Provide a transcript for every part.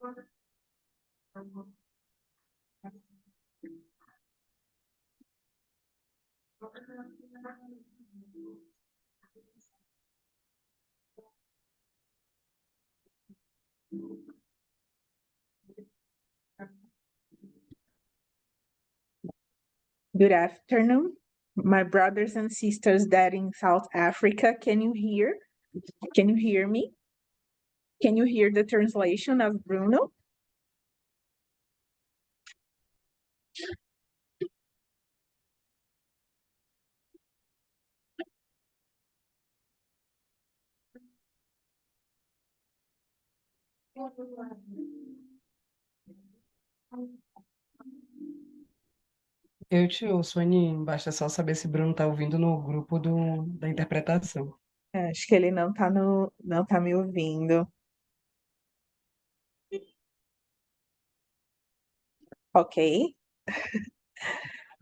Good afternoon, my brothers and sisters that in South Africa. Can you hear? Can you hear me? Can you hear the translation of Bruno? Eu te ouço, Aninha. Basta só saber se Bruno tá ouvindo no grupo da interpretação. Acho que ele não tá não tá me ouvindo. Ok,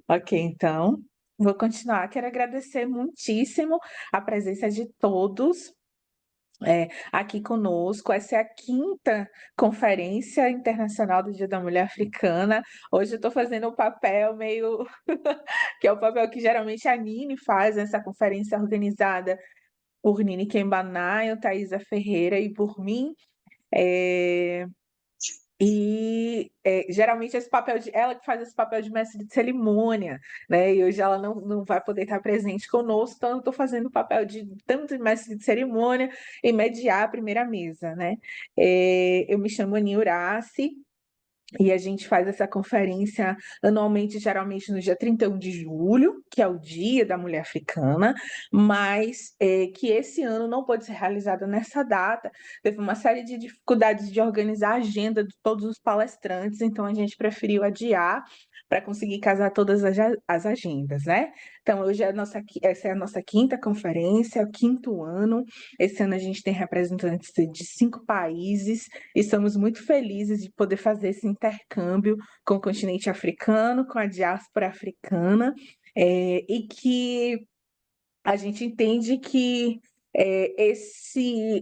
ok, então vou continuar. Quero agradecer muitíssimo a presença de todos aqui conosco. Essa é a quinta Conferência Internacional do Dia da Mulher Africana. Hoje eu estou fazendo um papel meio que é o papel que geralmente a Nini faz nessa conferência organizada por Nini Kembanayo, Thaisa Ferreira e por mim. Geralmente esse papel ela que faz esse papel de mestre de cerimônia, né? E hoje ela não vai poder estar presente conosco, então eu estou fazendo o papel de tanto de mestre de cerimônia e mediar a primeira mesa, né? Eu me chamo Aninha Uraci, e a gente faz essa conferência anualmente, geralmente no dia 31 de julho, que é o Dia da Mulher Africana, mas que esse ano não pôde ser realizada nessa data. Teve uma série de dificuldades de organizar a agenda de todos os palestrantes, então a gente preferiu adiar para conseguir casar todas as agendas, né? Então, hoje essa é a nossa quinta conferência, o quinto ano. Esse ano a gente tem representantes de 5 países, e estamos muito felizes de poder fazer esse intercâmbio com o continente africano, com a diáspora africana, e que a gente entende que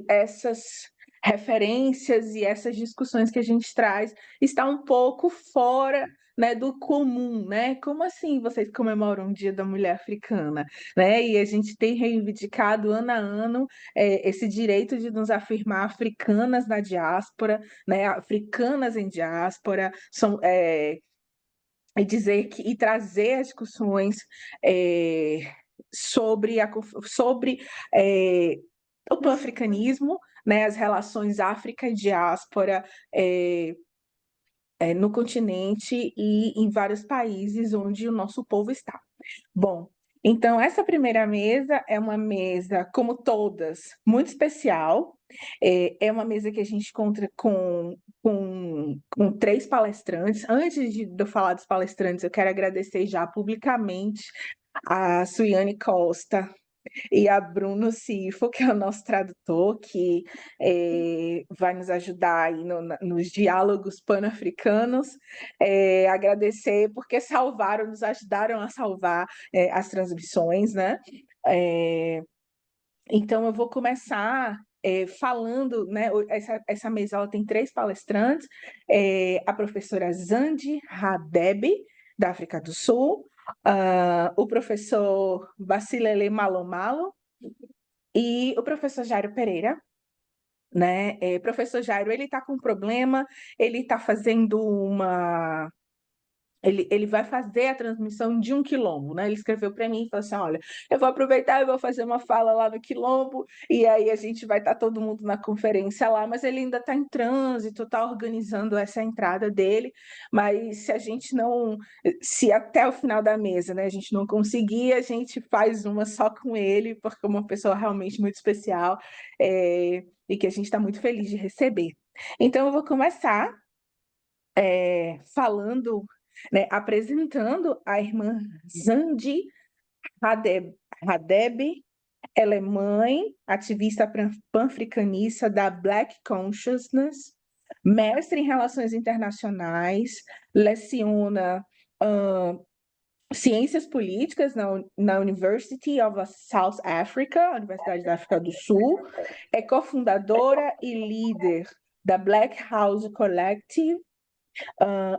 essas referências e essas discussões que a gente traz está um pouco fora, né, do comum, né? Como assim vocês comemoram o Dia da Mulher Africana, né? E a gente tem reivindicado ano a ano esse direito de nos afirmar africanas na diáspora, né? Africanas em diáspora, e trazer as discussões sobre, sobre o pan-africanismo, né, as relações África e diáspora no continente e em vários países onde o nosso povo está. Bom, então essa primeira mesa é uma mesa, como todas, muito especial. É uma mesa que a gente conta com 3 palestrantes. Antes de eu falar dos palestrantes, eu quero agradecer já publicamente a Suiane Costa e a Bruno Sifo, que é o nosso tradutor, que vai nos ajudar aí nos diálogos pan-africanos. Agradecer porque nos ajudaram a salvar as transmissões, né? Então, eu vou começar falando, né? Essa mesa ela tem 3 palestrantes, a professora Zandi Radebe, da África do Sul, o professor Basilele Malomalo e o professor Jairo Pereira, né? Professor Jairo, ele está com um problema, ele está fazendo uma ele vai fazer a transmissão de um quilombo, né? Ele escreveu para mim e falou assim: olha, eu vou aproveitar e vou fazer uma fala lá no quilombo, e aí a gente vai estar todo mundo na conferência lá, mas ele ainda está em trânsito, está organizando essa entrada dele, mas se a gente não, se até o final da mesa, né, a gente não conseguir, a gente faz uma só com ele, porque é uma pessoa realmente muito especial, e que a gente está muito feliz de receber. Então, eu vou começar falando, né, apresentando a irmã Zandi Radebe. Ela é mãe, ativista panafricanista da Black Consciousness, mestre em relações internacionais, leciona ciências políticas na University of South Africa, Universidade da África do Sul, é cofundadora e líder da Black House Collective,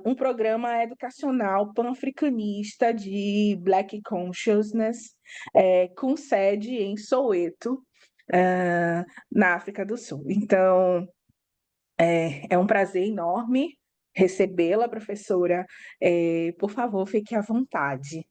um programa educacional pan-africanista de Black Consciousness, com sede em Soweto, na África do Sul. Então, é um prazer enorme recebê-la, professora. Por favor, fique à vontade.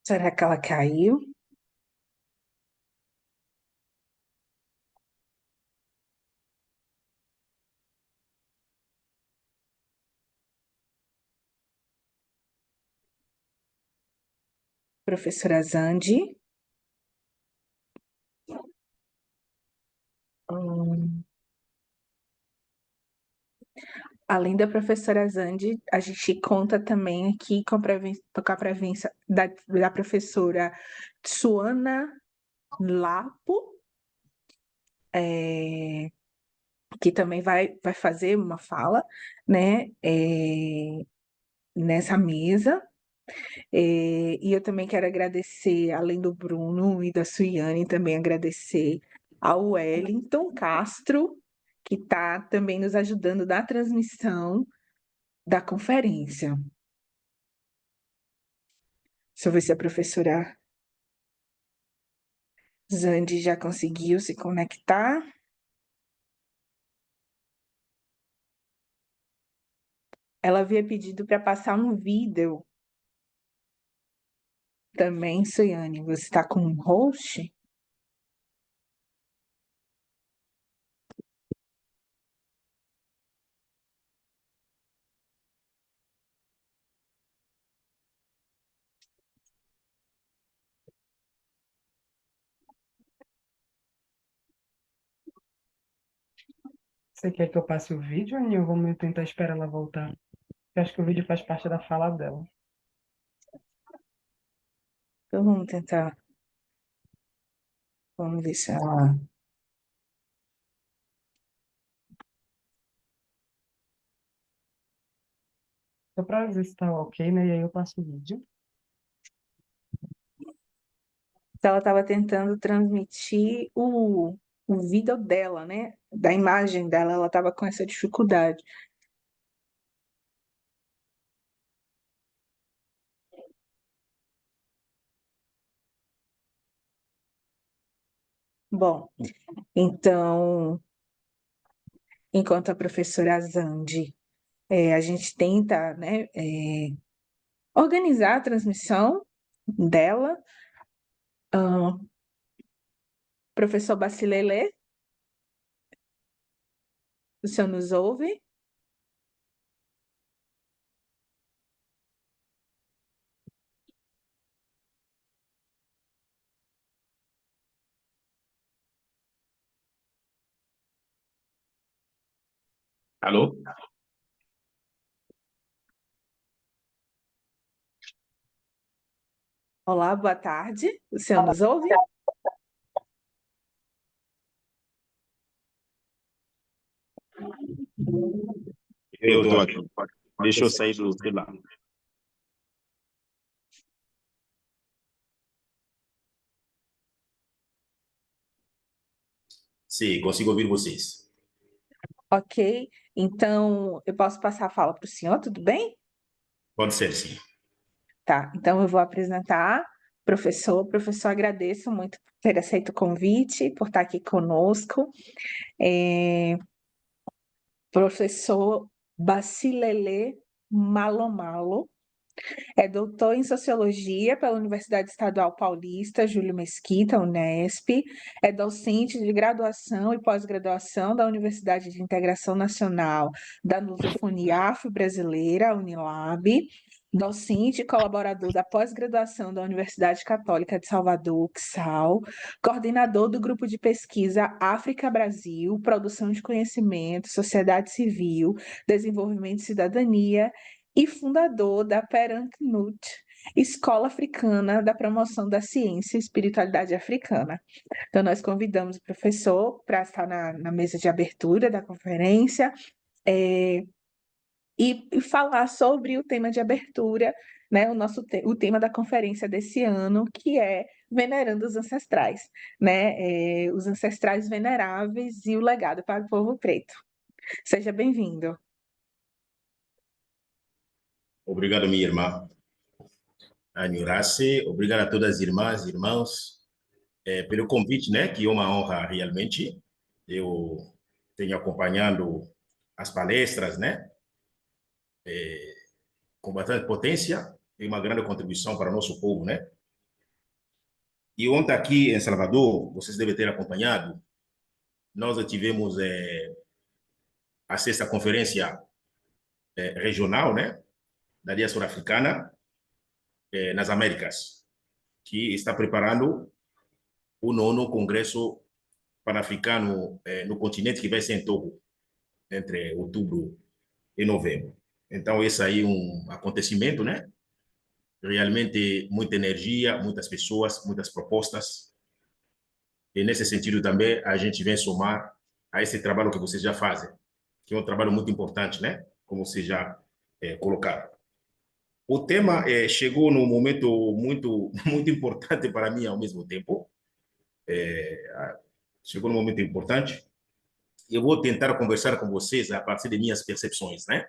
Será que ela caiu? Professora Zandi? Hum, Além da professora Zandi, a gente conta também aqui com a presença da professora Tsuana Lapo, que também vai fazer uma fala, né, nessa mesa. E eu também quero agradecer, além do Bruno e da Suiane, também agradecer ao Wellington Castro, que está também nos ajudando na transmissão da conferência. Deixa eu ver se a professora Zandi já conseguiu se conectar. Ela havia pedido para passar um vídeo também, Suiane. Você está com um host? Você quer que eu passe o vídeo, Aninha, ou vamos tentar esperar ela voltar? Eu acho que o vídeo faz parte da fala dela. Então vamos tentar. Vamos deixar ela. Só pra ver se tá ok, né? E aí eu passo o vídeo. Ela estava tentando transmitir o vídeo dela, né? Da imagem dela, ela estava com essa dificuldade. Bom, então, enquanto a professora Zandi, a gente tenta, né, organizar a transmissão dela. Professor Bacilele, o senhor nos ouve? Alô? Olá, boa tarde. O senhor nos ouve? Eu estou aqui. Deixa eu sair do celular. Sim, consigo ouvir vocês. Ok. Então, eu posso passar a fala para o senhor, tudo bem? Pode ser, sim. Tá. Então, eu vou apresentar o professor. Professor, agradeço muito por ter aceito o convite, por estar aqui conosco. Professor Bacilele Malomalo. É doutor em Sociologia pela Universidade Estadual Paulista, Júlio Mesquita, Unesp. É docente de graduação e pós-graduação da Universidade de Integração Nacional da Lusofonia Afro-Brasileira, Unilab. Docente e colaborador da pós-graduação da Universidade Católica de Salvador, UCSAL. Coordenador do grupo de pesquisa África-Brasil, Produção de Conhecimento, Sociedade Civil, Desenvolvimento e Cidadania e fundador da Peranknut, Escola Africana da Promoção da Ciência e Espiritualidade Africana. Então, nós convidamos o professor para estar na mesa de abertura da conferência e falar sobre o tema de abertura, né, o tema da conferência desse ano, que é Venerando os Ancestrais, né, os ancestrais veneráveis e o legado para o povo preto. Seja bem-vindo. Obrigado, minha irmã Anhurace. Obrigado a todas as irmãs e irmãos pelo convite, né? Que é uma honra realmente. Eu tenho acompanhado as palestras, né? Com bastante potência e uma grande contribuição para o nosso povo, né? E ontem aqui em Salvador, vocês devem ter acompanhado, nós tivemos a sexta conferência regional, né? Da diáspora africana nas Américas, que está preparando o nono Congresso Pan-Africano no continente, que vai ser em Togo, entre outubro e novembro. Então, esse aí é um acontecimento, né? Realmente muita energia, muitas pessoas, muitas propostas. E nesse sentido também a gente vem somar a esse trabalho que vocês já fazem, que é um trabalho muito importante, né? Como vocês já colocaram. O tema chegou num momento muito, muito importante para mim ao mesmo tempo. Chegou num momento importante. Eu vou tentar conversar com vocês a partir de minhas percepções, né?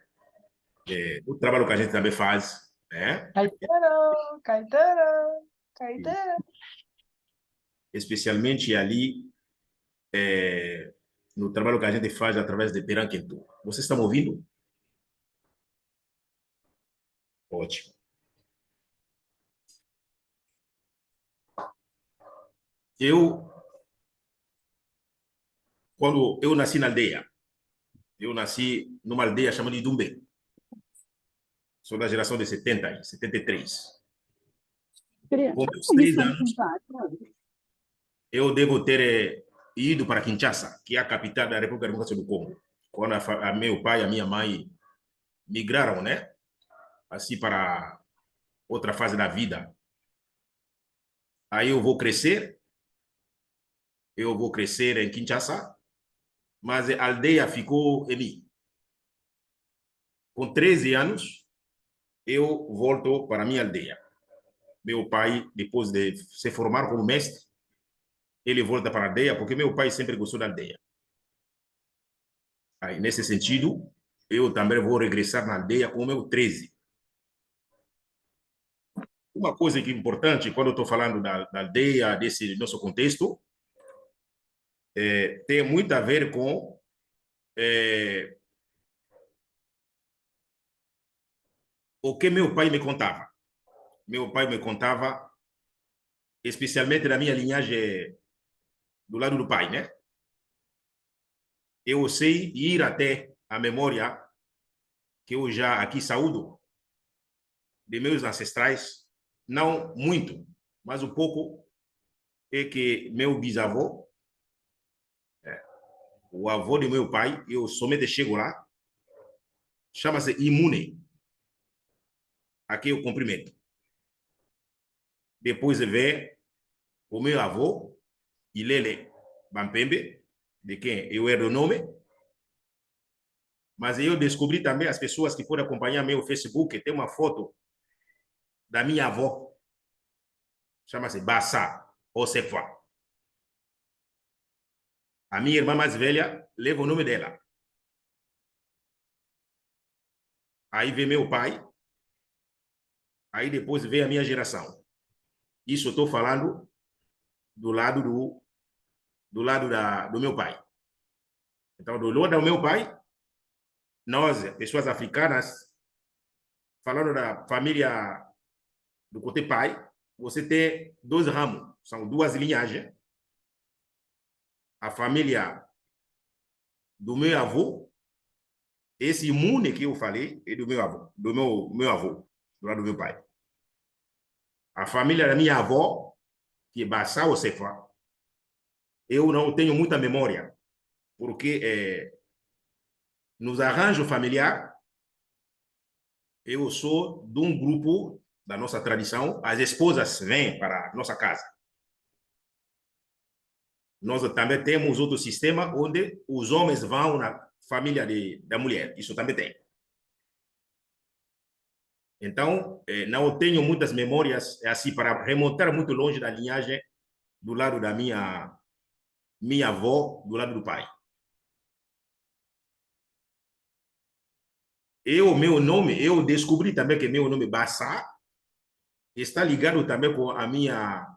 O trabalho que a gente também faz, né? Caetano, Caetano, Caetano. Especialmente ali no trabalho que a gente faz através de Peranquentu. Vocês estão ouvindo? Ótimo. Quando eu nasci na aldeia, eu nasci numa aldeia chamada Idumbe. Sou da geração de 70, 73. Com meus 3 anos, eu devo ter ido para Kinshasa, que é a capital da República Democrática do Congo, quando meu pai e a minha mãe migraram, né? Assim para outra fase da vida. Aí eu vou crescer em Kinshasa, mas a aldeia ficou em mim. Com 13 anos, eu volto para a minha aldeia. Meu pai, depois de se formar como mestre, ele volta para a aldeia, porque meu pai sempre gostou da aldeia. Aí, nesse sentido, eu também vou regressar na aldeia com o meu 13. Uma coisa que é importante, quando eu estou falando da aldeia, desse nosso contexto, tem muito a ver com o que meu pai me contava. Meu pai me contava, especialmente da minha linhagem do lado do pai, né? Eu sei ir até a memória que eu já aqui saúdo de meus ancestrais, não muito, mas um pouco, é que meu bisavô, o avô de meu pai, eu somente chego lá, chama-se Imune, aqui eu cumprimento. Depois vem o meu avô, Ilele Bampembe, de quem eu era o nome, mas eu descobri também as pessoas que podem acompanhar meu Facebook, tem uma foto da minha avó, chama-se Bassa Osefa. A minha irmã mais velha leva o nome dela. Aí vem meu pai, aí depois vem a minha geração. Isso eu estou falando do lado do meu pai. Então, do lado do meu pai, nós, pessoas africanas, falando da família do côté pai, você tem dois ramos, são duas linhagens. A família do meu avô, esse Imune que eu falei, é do meu avô, do meu avô, do lado do meu pai. A família da minha avó, que é Bassau Cefa, eu não tenho muita memória, porque nos arranjos familiares, eu sou de um grupo da nossa tradição, as esposas vêm para a nossa casa. Nós também temos outro sistema onde os homens vão na família da mulher. Isso também tem. Então, não tenho muitas memórias assim para remontar muito longe da linhagem do lado da minha avó, do lado do pai. Meu nome, eu descobri também que meu nome Bassa está ligado também com a minha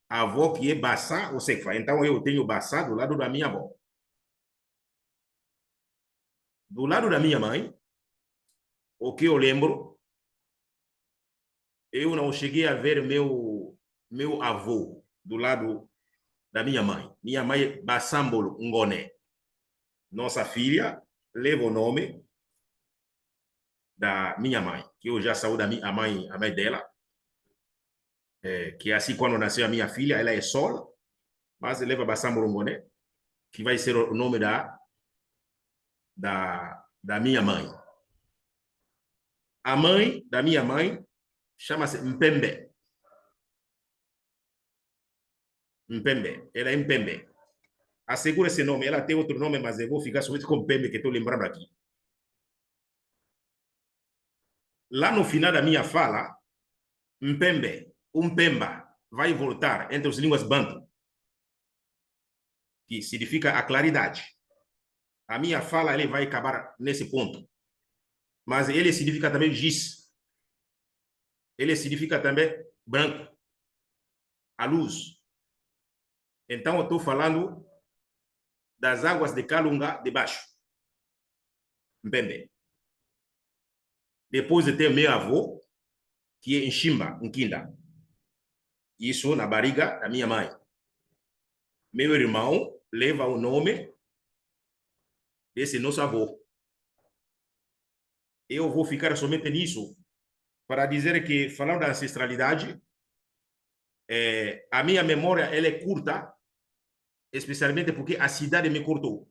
avó, que é Bassa ou Sefa. Então, eu tenho Bassa do lado da minha avó. Do lado da minha mãe, o que eu lembro, eu não cheguei a ver meu avô do lado da minha mãe. Minha mãe é Bassambolo Ngone. Nossa filha leva o nome da minha mãe, que eu já saúdo a mãe dela, que é assim, quando nasceu a minha filha, ela é Sol, mas leva Bassambolo Ngone, que vai ser o nome da minha mãe. A mãe da minha mãe chama-se Mpembe. Mpembe. Ela é Mpembe. Assegura esse nome. Ela tem outro nome, mas eu vou ficar somente com Mpembe, que estou lembrando aqui. Lá no final da minha fala, Mpembe, Mpemba, vai voltar entre as línguas bantu, que significa a claridade. A minha fala ele vai acabar nesse ponto. Mas ele significa também giz. Ele significa também branco, a luz. Então, eu estou falando das águas de Calunga de baixo. Mpembe. Depois de ter meu avô, que é Nchimba, Nkinda. Isso na barriga da minha mãe. Meu irmão leva o nome desse nosso avô. Eu vou ficar somente nisso para dizer que, falando da ancestralidade, a minha memória ela é curta, especialmente porque a cidade me cortou.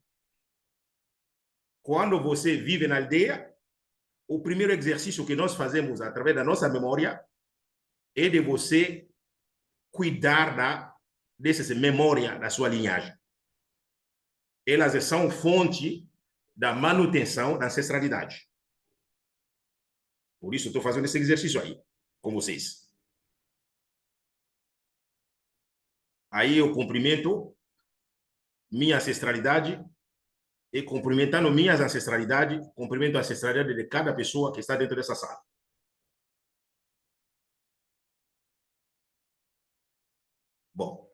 Quando você vive na aldeia, o primeiro exercício que nós fazemos através da nossa memória é de você cuidar dessas memórias da sua linhagem. Elas são fonte da manutenção da ancestralidade. Por isso, estou fazendo esse exercício aí com vocês. Aí eu cumprimento minha ancestralidade e, cumprimentando minhas ancestralidades, cumprimento a ancestralidade de cada pessoa que está dentro dessa sala. Bom,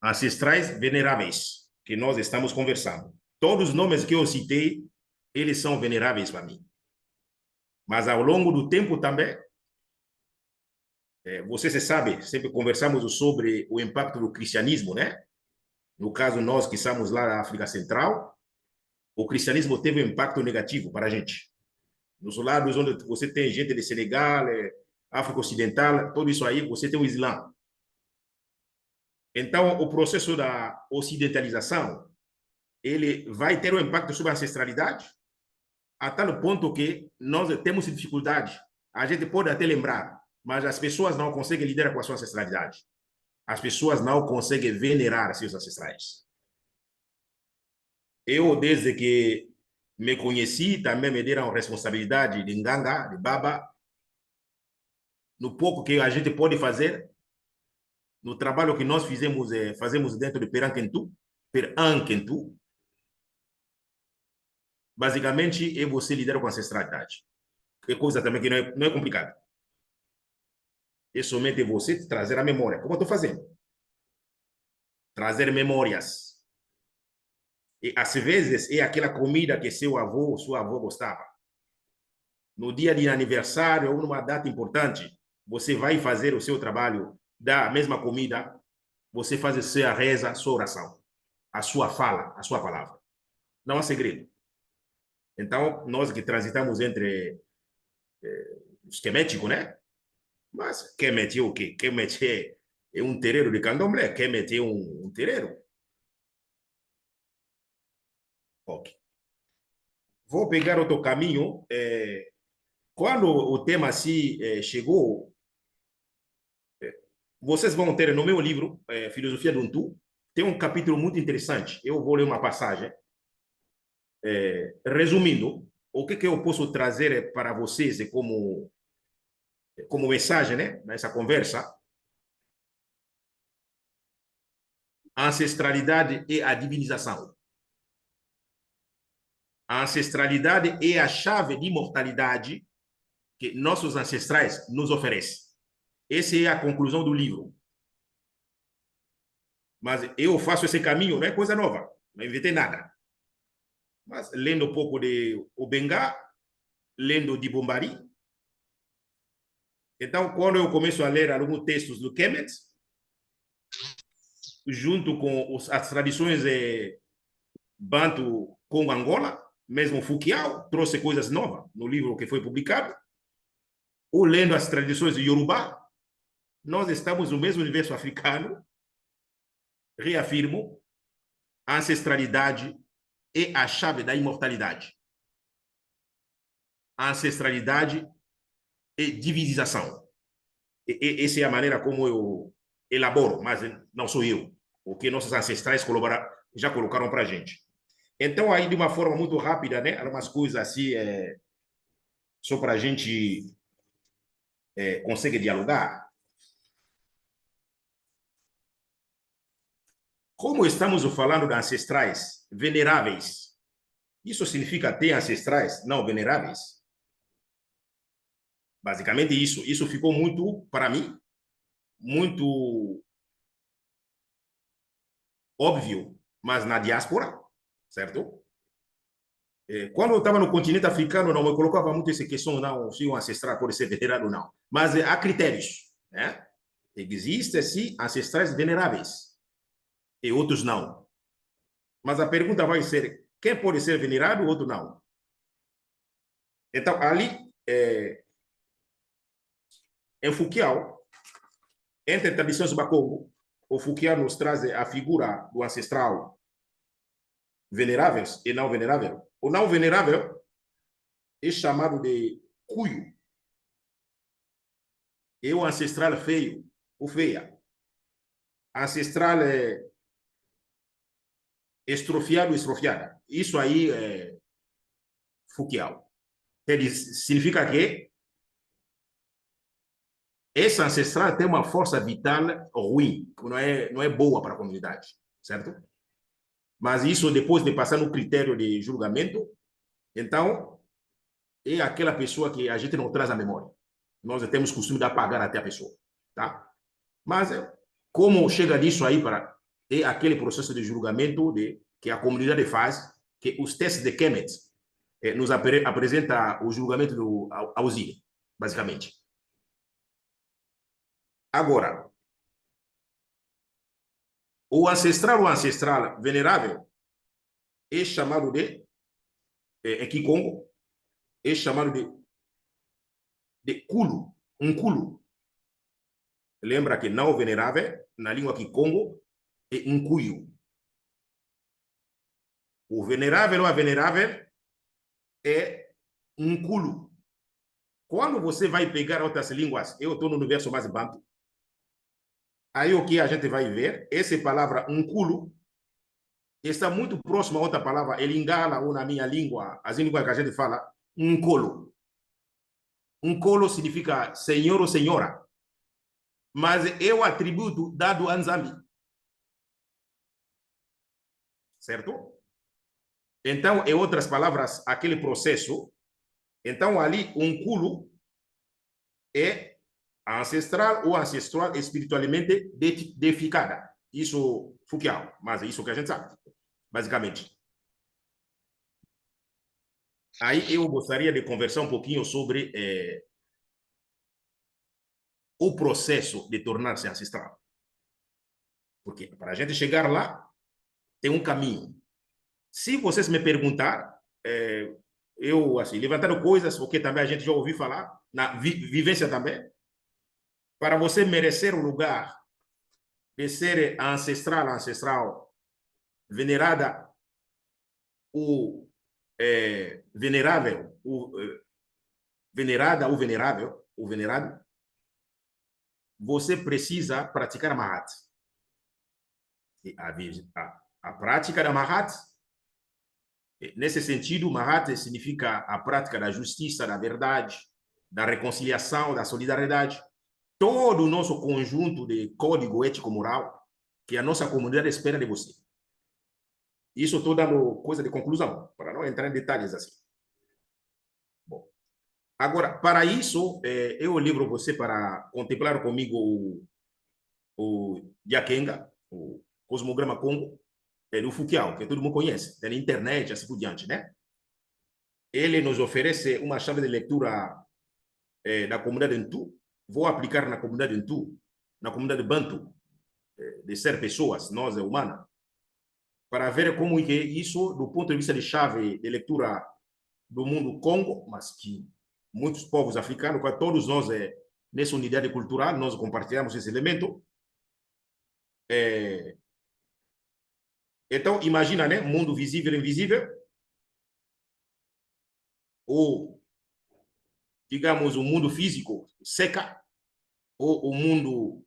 ancestrais veneráveis, que nós estamos conversando. Todos os nomes que eu citei, eles são veneráveis para mim. Mas ao longo do tempo também, você se sabe, sempre conversamos sobre o impacto do cristianismo, né? No caso, nós que estamos lá na África Central, o cristianismo teve um impacto negativo para a gente. Nos lados onde você tem gente de Senegal, África Ocidental, tudo isso aí, você tem o Islã. Então, o processo da ocidentalização, ele vai ter um impacto sobre a ancestralidade, a tal ponto que nós temos dificuldade. A gente pode até lembrar, mas as pessoas não conseguem lidar com a sua ancestralidade. As pessoas não conseguem venerar seus ancestrais. Eu, desde que me conheci, também me deram responsabilidade de nganga, de baba, no pouco que a gente pode fazer, no trabalho que nós fazemos dentro de Perankentu, basicamente é você lidar com a ancestralidade. É coisa também que não é complicado. É somente você trazer a memória, como eu estou fazendo. Trazer memórias. E às vezes é aquela comida que seu avô ou sua avó gostava. No dia de aniversário ou numa data importante, você vai fazer o seu trabalho da mesma comida, você faz a sua reza, a sua oração, a sua fala, a sua palavra. Não há segredo. Então, nós que transitamos entre os queméticos, né? Mas Kemet é o quê? Kemet é um terreiro de candomblé, Kemet é um terreiro. Ok. Vou pegar outro caminho. Quando o tema assim chegou, vocês vão ter no meu livro, Filosofia do Untu, tem um capítulo muito interessante. Eu vou ler uma passagem. Resumindo, o que eu posso trazer para vocês como mensagem, né, nessa conversa? A ancestralidade e a divinização. A ancestralidade é a chave de imortalidade que nossos ancestrais nos oferecem. Essa é a conclusão do livro. Mas eu faço esse caminho, não é coisa nova, não inventei nada. Mas lendo um pouco de Obenga, lendo de Bombari. Então, quando eu começo a ler alguns textos do Kemet, junto com as tradições Bantu com Angola, mesmo Fukiao, trouxe coisas novas no livro que foi publicado. Ou lendo as tradições de Yorubá, nós estamos no mesmo universo africano. Reafirmo, a ancestralidade é a chave da imortalidade. A ancestralidade é divinização. Essa é a maneira como eu elaboro, mas não sou eu. O que nossos ancestrais já colocaram para a gente. Então, aí, de uma forma muito rápida, né? Algumas coisas assim, só para a gente conseguir dialogar. Como estamos falando de ancestrais veneráveis, isso significa ter ancestrais não veneráveis? Basicamente isso. Isso ficou muito, para mim, muito óbvio, mas na diáspora, certo? Quando eu estava no continente africano, não me colocava muito essa questão, não, se um ancestral pode ser venerado ou não. Mas há critérios, né? Existem, sim, ancestrais veneráveis e outros não. Mas a pergunta vai ser, quem pode ser venerado, outro não? Então, ali, em Fukiao, entre tradições Bakongo, o Fukiao nos traz a figura do ancestral veneráveis e não venerável. O não venerável é chamado de cuyo. É o ancestral feio, ou feia. Ancestral estrofiado, estrofiada. Isso aí é Fukiao. Significa que esse ancestral tem uma força vital ruim, que não é boa para a comunidade, certo? Mas isso, depois de passar no critério de julgamento, então, é aquela pessoa que a gente não traz à memória. Nós temos costume de apagar até a pessoa, tá? Mas, como chega disso aí para é aquele processo de julgamento que a comunidade faz, que os testes de Kemet nos apresenta o julgamento do Ausile, basicamente. Agora, O ancestral venerável é chamado de, aqui em Congo, é chamado de culo, um culo. Lembra que não venerável, na língua aqui Congo, é um cuyo. O venerável ou a venerável é um culo. Quando você vai pegar outras línguas, eu estou no universo mais banto, aí o que a gente vai ver, essa palavra um culo está muito próxima a outra palavra, elingala ou na minha língua, as línguas que a gente fala, um colo. Um colo significa senhor ou senhora, mas é o atributo dado a Nzambi, certo? Então, em outras palavras, aquele processo, então ali um culo é ancestral ou ancestral espiritualmente deificada. Isso, Foucault, mas é isso que a gente sabe, basicamente. Aí eu gostaria de conversar um pouquinho sobre o processo de tornar-se ancestral. Porque para a gente chegar lá, tem um caminho. Se vocês me perguntar, eu, assim, levantando coisas, porque também a gente já ouviu falar, na vivência também, para você merecer o lugar de ser ancestral, venerada, o venerável, venerada, o venerável, o venerado, você precisa praticar a Mahat. A prática da Mahat, nesse sentido, Mahat significa a prática da justiça, da verdade, da reconciliação, da solidariedade, todo o nosso conjunto de código ético-moral que a nossa comunidade espera de você. Isso estou dando coisa de conclusão, para não entrar em detalhes assim. Bom, agora, para isso, eu livro você para contemplar comigo o Yakenga, o Cosmograma Congo, do Foucault, que todo mundo conhece, da internet, assim por diante, né? Ele nos oferece uma chave de leitura da comunidade Ntu. Vou aplicar na comunidade Ntu, na comunidade Bantu, de ser pessoas, nós humanos, para ver como é isso, do ponto de vista de chave de leitura do mundo Congo, mas que muitos povos africanos, para todos nós, nessa unidade cultural, nós compartilhamos esse elemento. Então, imagina, né? Mundo visível e invisível, ou, digamos, o mundo físico seca, ou o mundo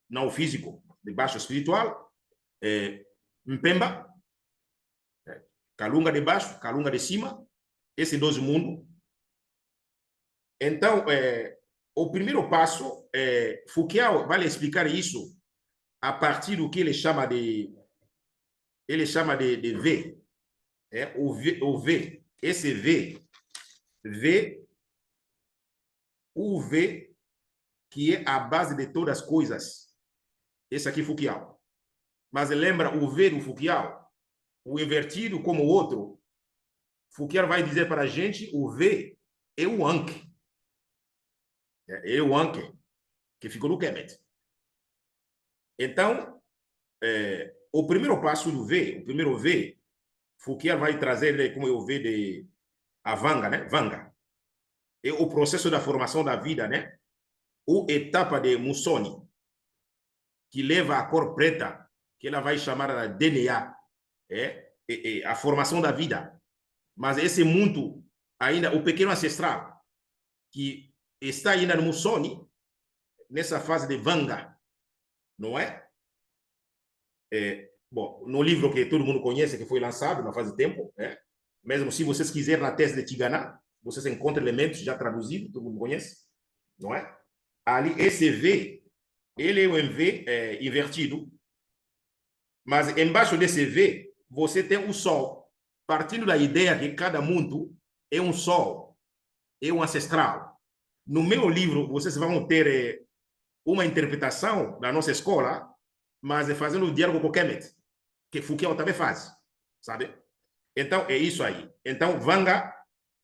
não físico, de baixo espiritual, Mpemba, Kalunga de baixo, Kalunga de cima, esses dois mundos. Então, o primeiro passo, Foucault vai explicar isso a partir do que ele chama de V. O V, esse o V, que é a base de todas as coisas. Esse aqui é Foucault. Mas lembra o V do Foucault? O invertido como o outro. Foucault vai dizer para a gente, o V é o Ankh. É o Ankh, que ficou no Kemet. Então, o primeiro passo do V, o primeiro V, Foucault vai trazer como o V de a Vanga, né? Vanga. É o processo da formação da vida, né? Ou etapa de Musoni, que leva a cor preta, que ela vai chamar de DNA, a formação da vida. Mas esse mundo, ainda, o pequeno ancestral, que está ainda no Musoni, nessa fase de Vanga, não é? Bom, no livro que todo mundo conhece, que foi lançado na fase de tempo, mesmo se vocês quiserem na tese de Tigana, vocês encontram elementos já traduzidos, todo mundo conhece, não é? Ali, esse V, ele é um V invertido, mas embaixo desse V, você tem o Sol, partindo da ideia que cada mundo é um Sol, é um ancestral. No meu livro, vocês vão ter uma interpretação da nossa escola, mas fazendo o diálogo com o Kemet, que Foucault também faz, sabe? Então, é isso aí. Então, Vanga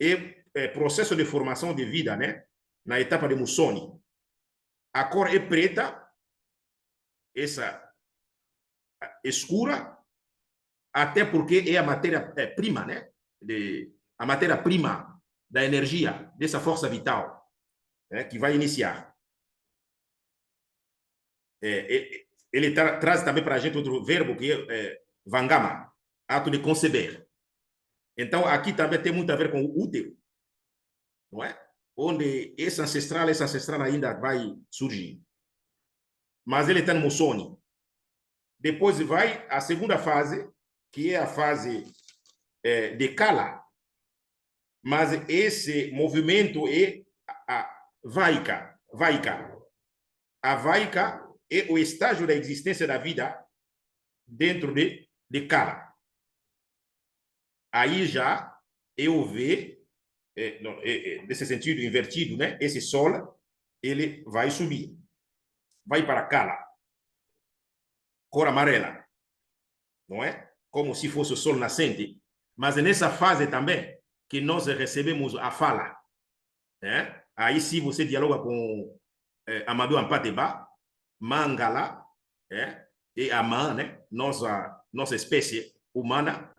é processo de formação de vida, né? Na etapa de Musoni. A cor é preta, essa escura, até porque é a matéria-prima, né? A matéria-prima da energia, dessa força vital, né? Que vai iniciar. Ele traz também para a gente outro verbo que é vangama, ato de conceber. Então, aqui também tem muito a ver com o útero, não é? Onde esse ancestral ainda vai surgir. Mas ele está no Mussoni. Depois vai a segunda fase, que é a fase de Kala. Mas esse movimento é a Vaika. A Vaika é o estágio da existência da vida dentro de Kala. Aí já eu vejo, nesse sentido invertido, né? Esse Sol, ele vai subir. Vai para Kala. Cor amarela. Não é? Como se fosse o sol nascente. Mas é nessa fase também que nós recebemos a fala. Né? Aí, se você dialoga com Amadou Ampateba, Mangala, e Amã, né? Nossa espécie humana,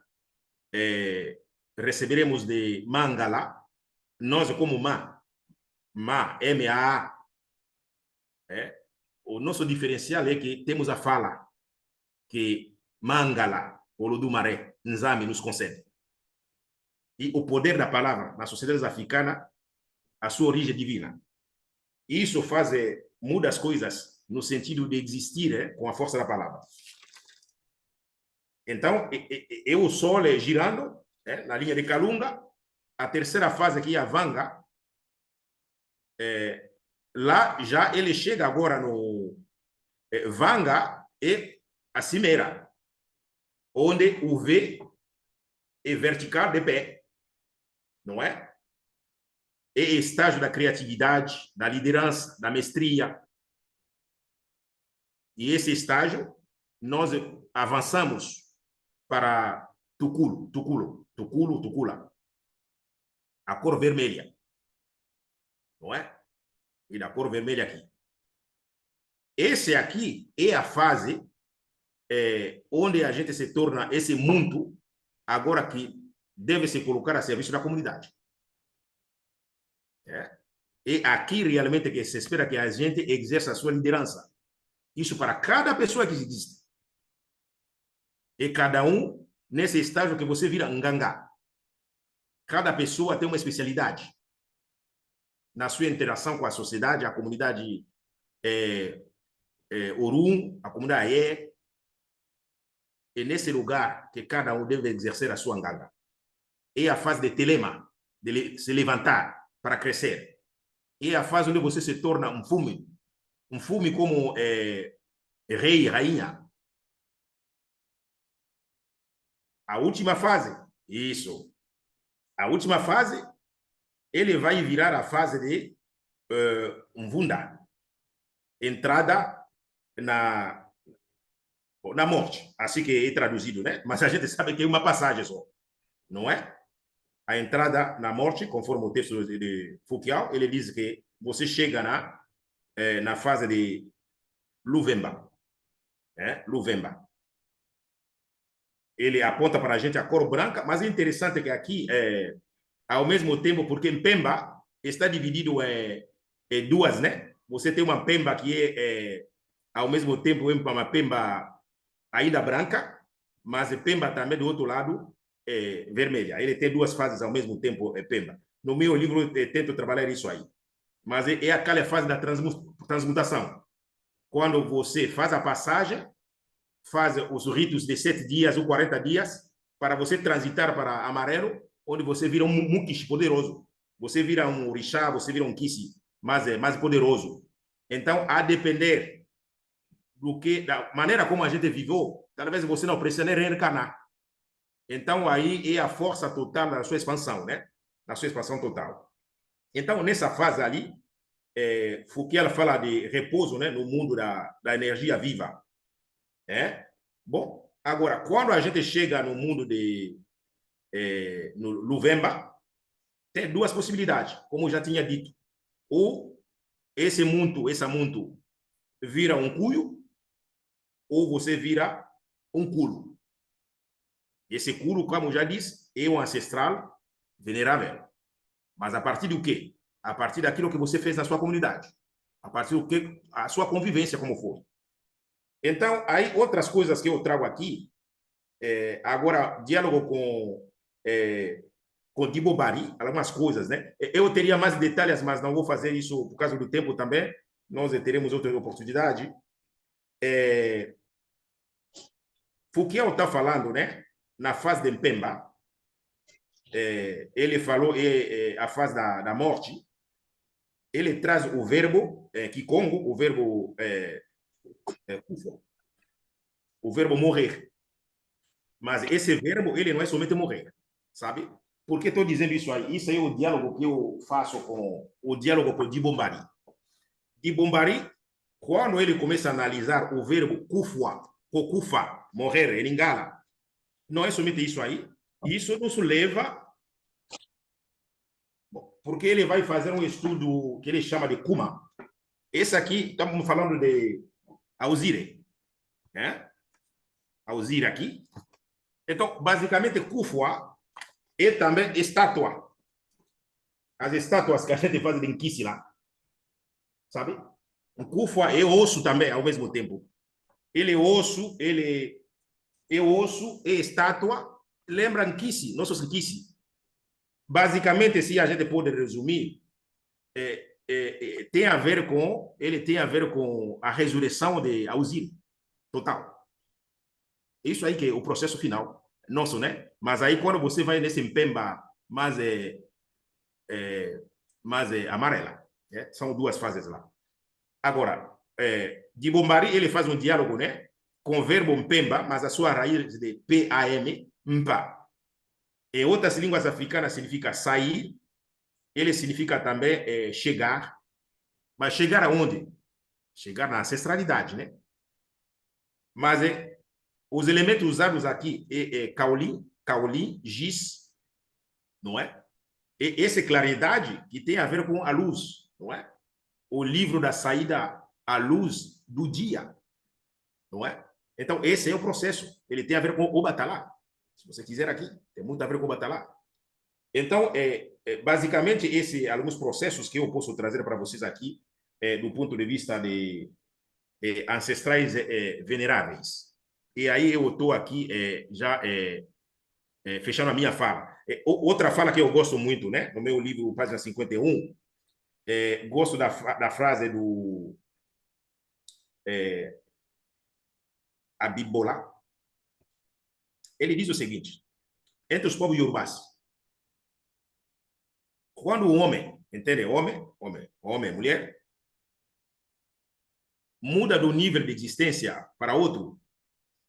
receberemos de Mangala, nós como M-A-A. O nosso diferencial é que temos a fala, que Mangala, Olodumaré, Nzame nos concede. E o poder da palavra nas sociedades africanas, a sua origem divina. Isso muda as coisas no sentido de existir com a força da palavra. Então, o Sol girando na linha de Kalunga, a terceira fase aqui, a Vanga, lá já ele chega agora no Vanga e a Cimeira, onde o V é vertical de pé, não é? É estágio da criatividade, da liderança, da mestria. E esse estágio, nós avançamos para Tukula. A cor vermelha. Não é? E da cor vermelha aqui. Esse aqui é a fase onde a gente se torna esse mundo, agora que deve se colocar a serviço da comunidade. E aqui realmente que se espera que a gente exerça a sua liderança. Isso para cada pessoa que existe. E cada um nesse estágio que você vira nganga. Cada pessoa tem uma especialidade na sua interação com a sociedade, a comunidade Orum, a comunidade Aie. E nesse lugar que cada um deve exercer a sua nganga. É a fase de telema, de se levantar para crescer. É a fase onde você se torna um fume como rei, rainha. A última fase, isso. A última fase, ele vai virar a fase de Mvunda, entrada na morte. Assim que é traduzido, né? Mas a gente sabe que é uma passagem só, não é? A entrada na morte, conforme o texto de Foucault, ele diz que você chega na fase de Luvemba. Luvemba. Ele aponta para a gente a cor branca, mas é interessante que aqui, ao mesmo tempo, porque em Pemba está dividido em duas, né? Você tem uma Pemba que ao mesmo tempo, uma Pemba ainda branca, mas Pemba também do outro lado vermelha. Ele tem duas fases ao mesmo tempo, Pemba. No meu livro, eu tento trabalhar isso aí. Mas é aquela fase da transmutação. Quando você faz a passagem, faz os ritos de 7 dias ou 40 dias, para você transitar para amarelo, onde você vira um mukish poderoso. Você vira um orixá, você vira um kisi mais poderoso. Então, a depender da maneira como a gente viveu, talvez você não precisa nem reencarnar. Então, aí é a força total da sua expansão, né? Da sua expansão total. Então, nessa fase ali, Foucault fala de repouso, né? No mundo da energia viva. Bom, agora, quando a gente chega no mundo no Luvemba, tem duas possibilidades, como eu já tinha dito. Ou esse mundo vira um cuio, ou você vira um culo. Esse culo, como já disse, é um ancestral venerável. Mas a partir do quê? A partir daquilo que você fez na sua comunidade. A partir do que a sua convivência como foi. Então, aí outras coisas que eu trago aqui, agora, diálogo com Dibo Bari, algumas coisas, né? Eu teria mais detalhes, mas não vou fazer isso por causa do tempo também. Nós teremos outra oportunidade. Fouquier está falando, né? Na fase de Mpemba, ele falou a fase da morte. Ele traz o verbo Kikongo, o verbo o verbo morrer. Mas esse verbo, ele não é somente morrer, sabe? Por que estou dizendo isso aí? Isso aí é o diálogo que eu faço com o diálogo com Dibombari. Dibombari, quando ele começa a analisar o verbo kufwa, kokufa, morrer, em Lingala, não é somente isso aí. Isso nos leva, porque ele vai fazer um estudo que ele chama de Kuma. Esse aqui, estamos falando de Ausire, né? Ausire aqui. Então, basicamente, Kufwa é também estátua. As estátuas que a gente faz em Kisi lá, sabe? O Kufwa é osso também, ao mesmo tempo. Ele é osso, é estátua. Lembram Kisi, nossos Kisi. Basicamente, se a gente pode resumir, tem a ver com, ele tem a ver com a ressurreição de Ausir, total. Isso aí que é o processo final nosso, né? Mas aí quando você vai nesse Mpemba mais amarela, né? São duas fases lá. Agora, Dibombari, ele faz um diálogo, né? Com o verbo Mpemba, mas a sua raiz de P-A-M, Mpa. Em outras línguas africanas significa sair, ele significa também chegar. Mas chegar aonde? Chegar na ancestralidade, né? Mas os elementos usados aqui Kaolin, giz, não é? E essa claridade que tem a ver com a luz, não é? O livro da saída à luz do dia, não é? Então, esse é o processo. Ele tem a ver com o Batalá. Se você quiser aqui, tem muito a ver com o Batalá. Então, basicamente, alguns processos que eu posso trazer para vocês aqui, do ponto de vista de ancestrais veneráveis. E aí eu estou aqui já fechando a minha fala. Outra fala que eu gosto muito, né? No meu livro, página 51, gosto da frase do Abibola. Ele diz o seguinte: entre os povos iorubás, quando o homem, entende? Homem, mulher, muda do nível de existência para outro,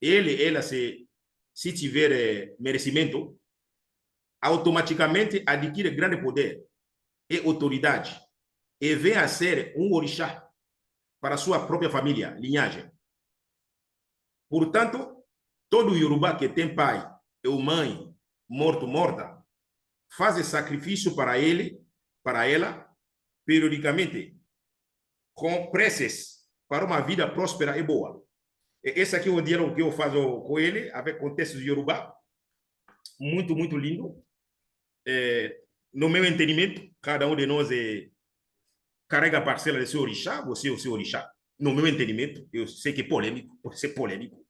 ela, se tiver merecimento, automaticamente adquire grande poder e autoridade e vem a ser um orixá para sua própria família, linhagem. Portanto, todo Yorubá que tem pai ou mãe morto, morta, faz sacrifício para ele, para ela, periodicamente, com preces para uma vida próspera e boa. Esse aqui é o diálogo que eu faço com ele, avec contexto de Yorubá, muito, muito lindo. No meu entendimento, cada um de nós carrega a parcela de seu orixá, você é o seu orixá. No meu entendimento, eu sei que é polêmico, pode ser polêmico.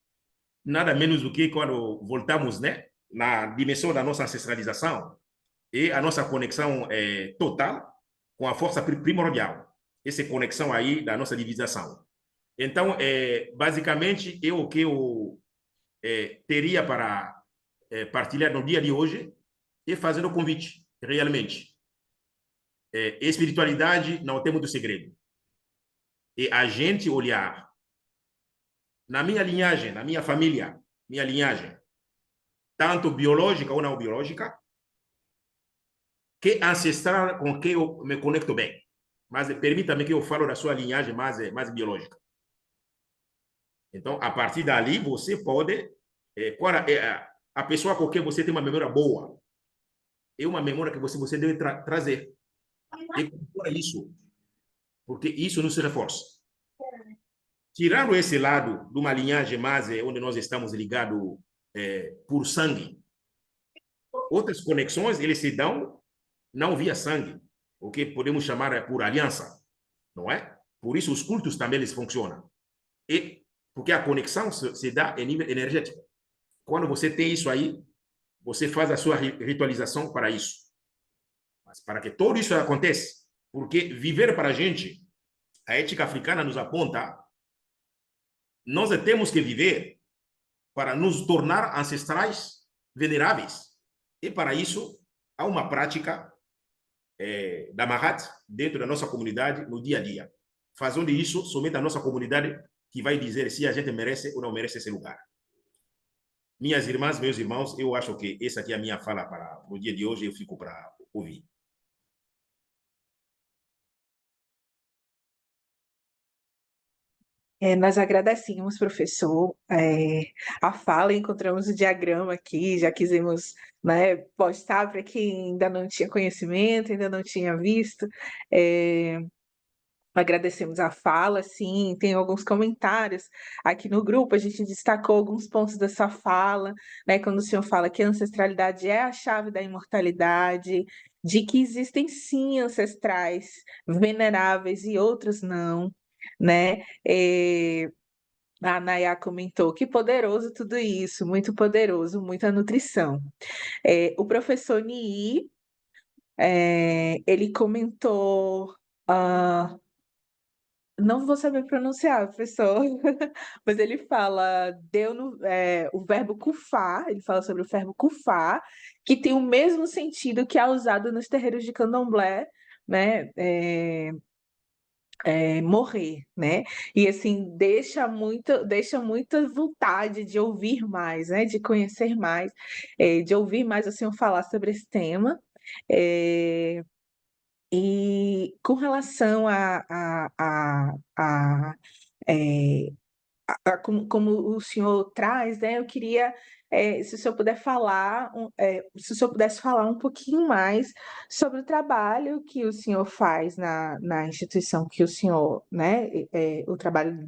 Nada menos do que quando voltamos, né, na dimensão da nossa ancestralização e a nossa conexão total com a força primordial. Essa conexão aí da nossa divinização. Então, basicamente, o que eu teria para partilhar no dia de hoje é fazer o convite, realmente. Espiritualidade não tem muito segredo. E a gente olhar na minha linhagem, na minha família, minha linhagem, tanto biológica ou não biológica, que ancestral com quem eu me conecto bem. Mas permita-me que eu falo da sua linhagem mais biológica. Então, a partir dali, você pode... a pessoa com quem você tem uma memória boa, é uma memória que você deve trazer. E por isso, porque isso não se reforça. tirando esse lado de uma linhagem mais onde nós estamos ligados por sangue, outras conexões eles se dão não via sangue, o que podemos chamar por aliança, não é? Por isso os cultos também eles funcionam. E porque a conexão se dá em nível energético. Quando você tem isso aí, você faz a sua ritualização para isso. Mas para que tudo isso aconteça, porque viver para a gente, a ética africana nos aponta, nós temos que viver para nos tornar ancestrais veneráveis. E para isso, há uma prática da Mahat dentro da nossa comunidade no dia a dia. Fazendo isso, somente a nossa comunidade que vai dizer se a gente merece ou não merece esse lugar. Minhas irmãs, meus irmãos, eu acho que essa aqui é a minha fala para o dia de hoje, eu fico para ouvir. Nós agradecemos, professor, a fala, encontramos o diagrama aqui, já quisemos, né, postar para quem ainda não tinha conhecimento, ainda não tinha visto. Agradecemos a fala, sim, tem alguns comentários aqui no grupo, a gente destacou alguns pontos da sua fala, né, quando o senhor fala que a ancestralidade é a chave da imortalidade, de que existem sim ancestrais veneráveis e outros não, né? A Nayá comentou que poderoso tudo isso, muito poderoso, muita nutrição. O professor Nii, ele comentou. Não vou saber pronunciar, professor, mas ele fala, o verbo kufar, ele fala sobre o verbo kufar, que tem o mesmo sentido que é usado nos terreiros de candomblé, né? Morrer, né? E assim, deixa muita vontade de ouvir mais, né? De conhecer mais, de ouvir mais o senhor falar sobre esse tema. E com relação é, como o senhor traz, né? Eu queria, se o senhor puder falar, se o senhor pudesse falar um pouquinho mais sobre o trabalho que o senhor faz na instituição que o senhor, né? O trabalho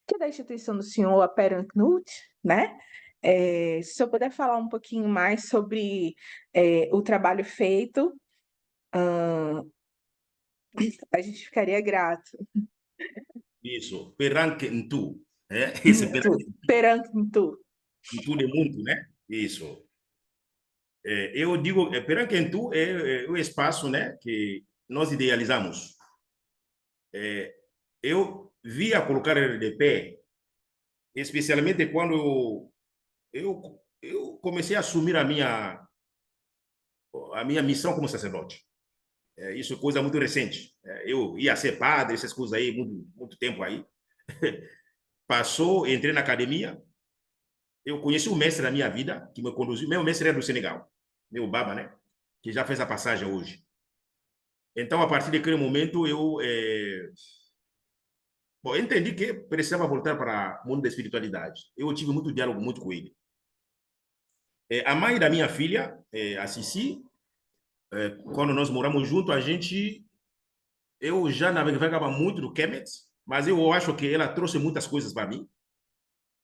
que é da instituição do senhor, a Peranknut, né? Se o senhor puder falar um pouquinho mais sobre o trabalho feito, a gente ficaria grato. Isso, Peranquentu. Esse Peranknut. Peranquentu de muito, né? Isso. Eu digo, Peranquentu é o espaço, né, que nós idealizamos. Eu via colocar ele de pé, especialmente quando eu comecei a assumir a minha missão como sacerdote. Isso é coisa muito recente. Eu ia ser padre, essas coisas aí, muito, muito tempo aí. Passou, entrei na academia, eu conheci o mestre da minha vida, que me conduziu, meu mestre era do Senegal, meu baba, né? Que já fez a passagem hoje. Então, a partir daquele momento, bom, eu entendi que precisava voltar para o mundo da espiritualidade. Eu tive muito diálogo muito com ele. A mãe da minha filha, a Cici, quando nós moramos junto, eu já navegava muito no Kemet, mas eu acho que ela trouxe muitas coisas para mim,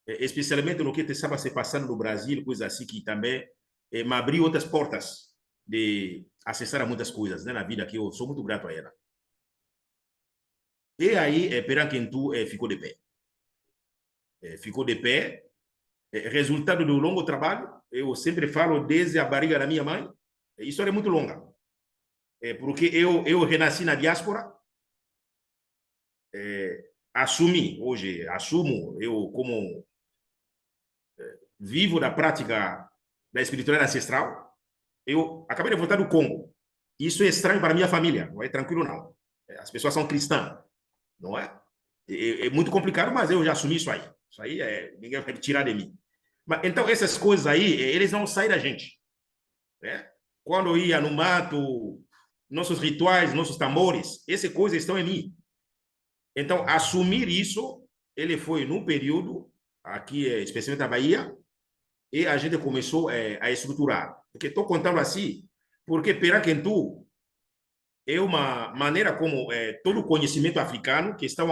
especialmente no que estava se passando no Brasil, coisas assim que também me abriu outras portas de acessar a muitas coisas, né, na vida, que eu sou muito grato a ela. E aí, Peranquentu ficou de pé. Ficou de pé, resultado do longo trabalho, eu sempre falo desde a barriga da minha mãe, a história é muito longa, porque eu renasci na diáspora, assumo eu como vivo da prática da espiritualidade ancestral, eu acabei de voltar do Congo. Isso é estranho para a minha família, não é tranquilo não. As pessoas são cristãs, não é? É muito complicado, mas eu já assumi isso aí. Isso aí ninguém vai tirar de mim. Mas, então, essas coisas aí, eles não saem da gente, né? Quando eu ia no mato, nossos rituais, nossos tambores, essas coisas estão em mim. Então, assumir isso, ele foi num período, aqui, especialmente na Bahia, e a gente começou a estruturar. Porque estou contando assim, porque Peraquentu é uma maneira como todo o conhecimento africano que está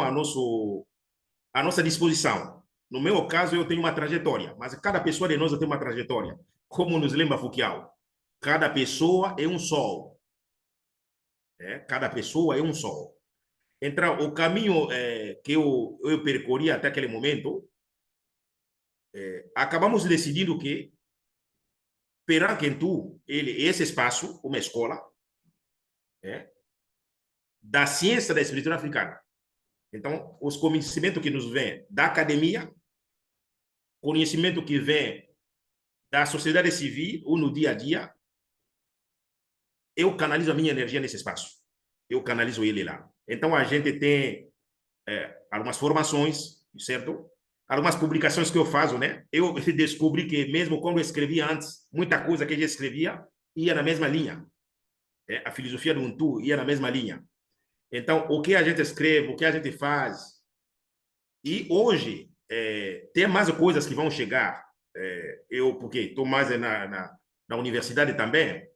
à nossa disposição. No meu caso, eu tenho uma trajetória, mas cada pessoa de nós tem uma trajetória. Como nos lembra Foucault, cada pessoa é um sol. Cada pessoa é um sol. Então, o caminho que eu percorri até aquele momento, acabamos decidindo que Peraquentu, esse espaço, uma escola, da ciência da escritura africana. Então, os conhecimentos que nos vêm da academia, conhecimento que vem da sociedade civil ou no dia a dia, eu canalizo a minha energia nesse espaço. Eu canalizo ele lá. Então, a gente tem algumas formações, certo? Algumas publicações que eu faço, né? Eu descobri que mesmo quando eu escrevia antes, muita coisa que eu já escrevia ia na mesma linha. A filosofia do Ubuntu ia na mesma linha. Então, o que a gente escreve, o que a gente faz. E hoje, tem mais coisas que vão chegar. Porque estou mais na universidade também,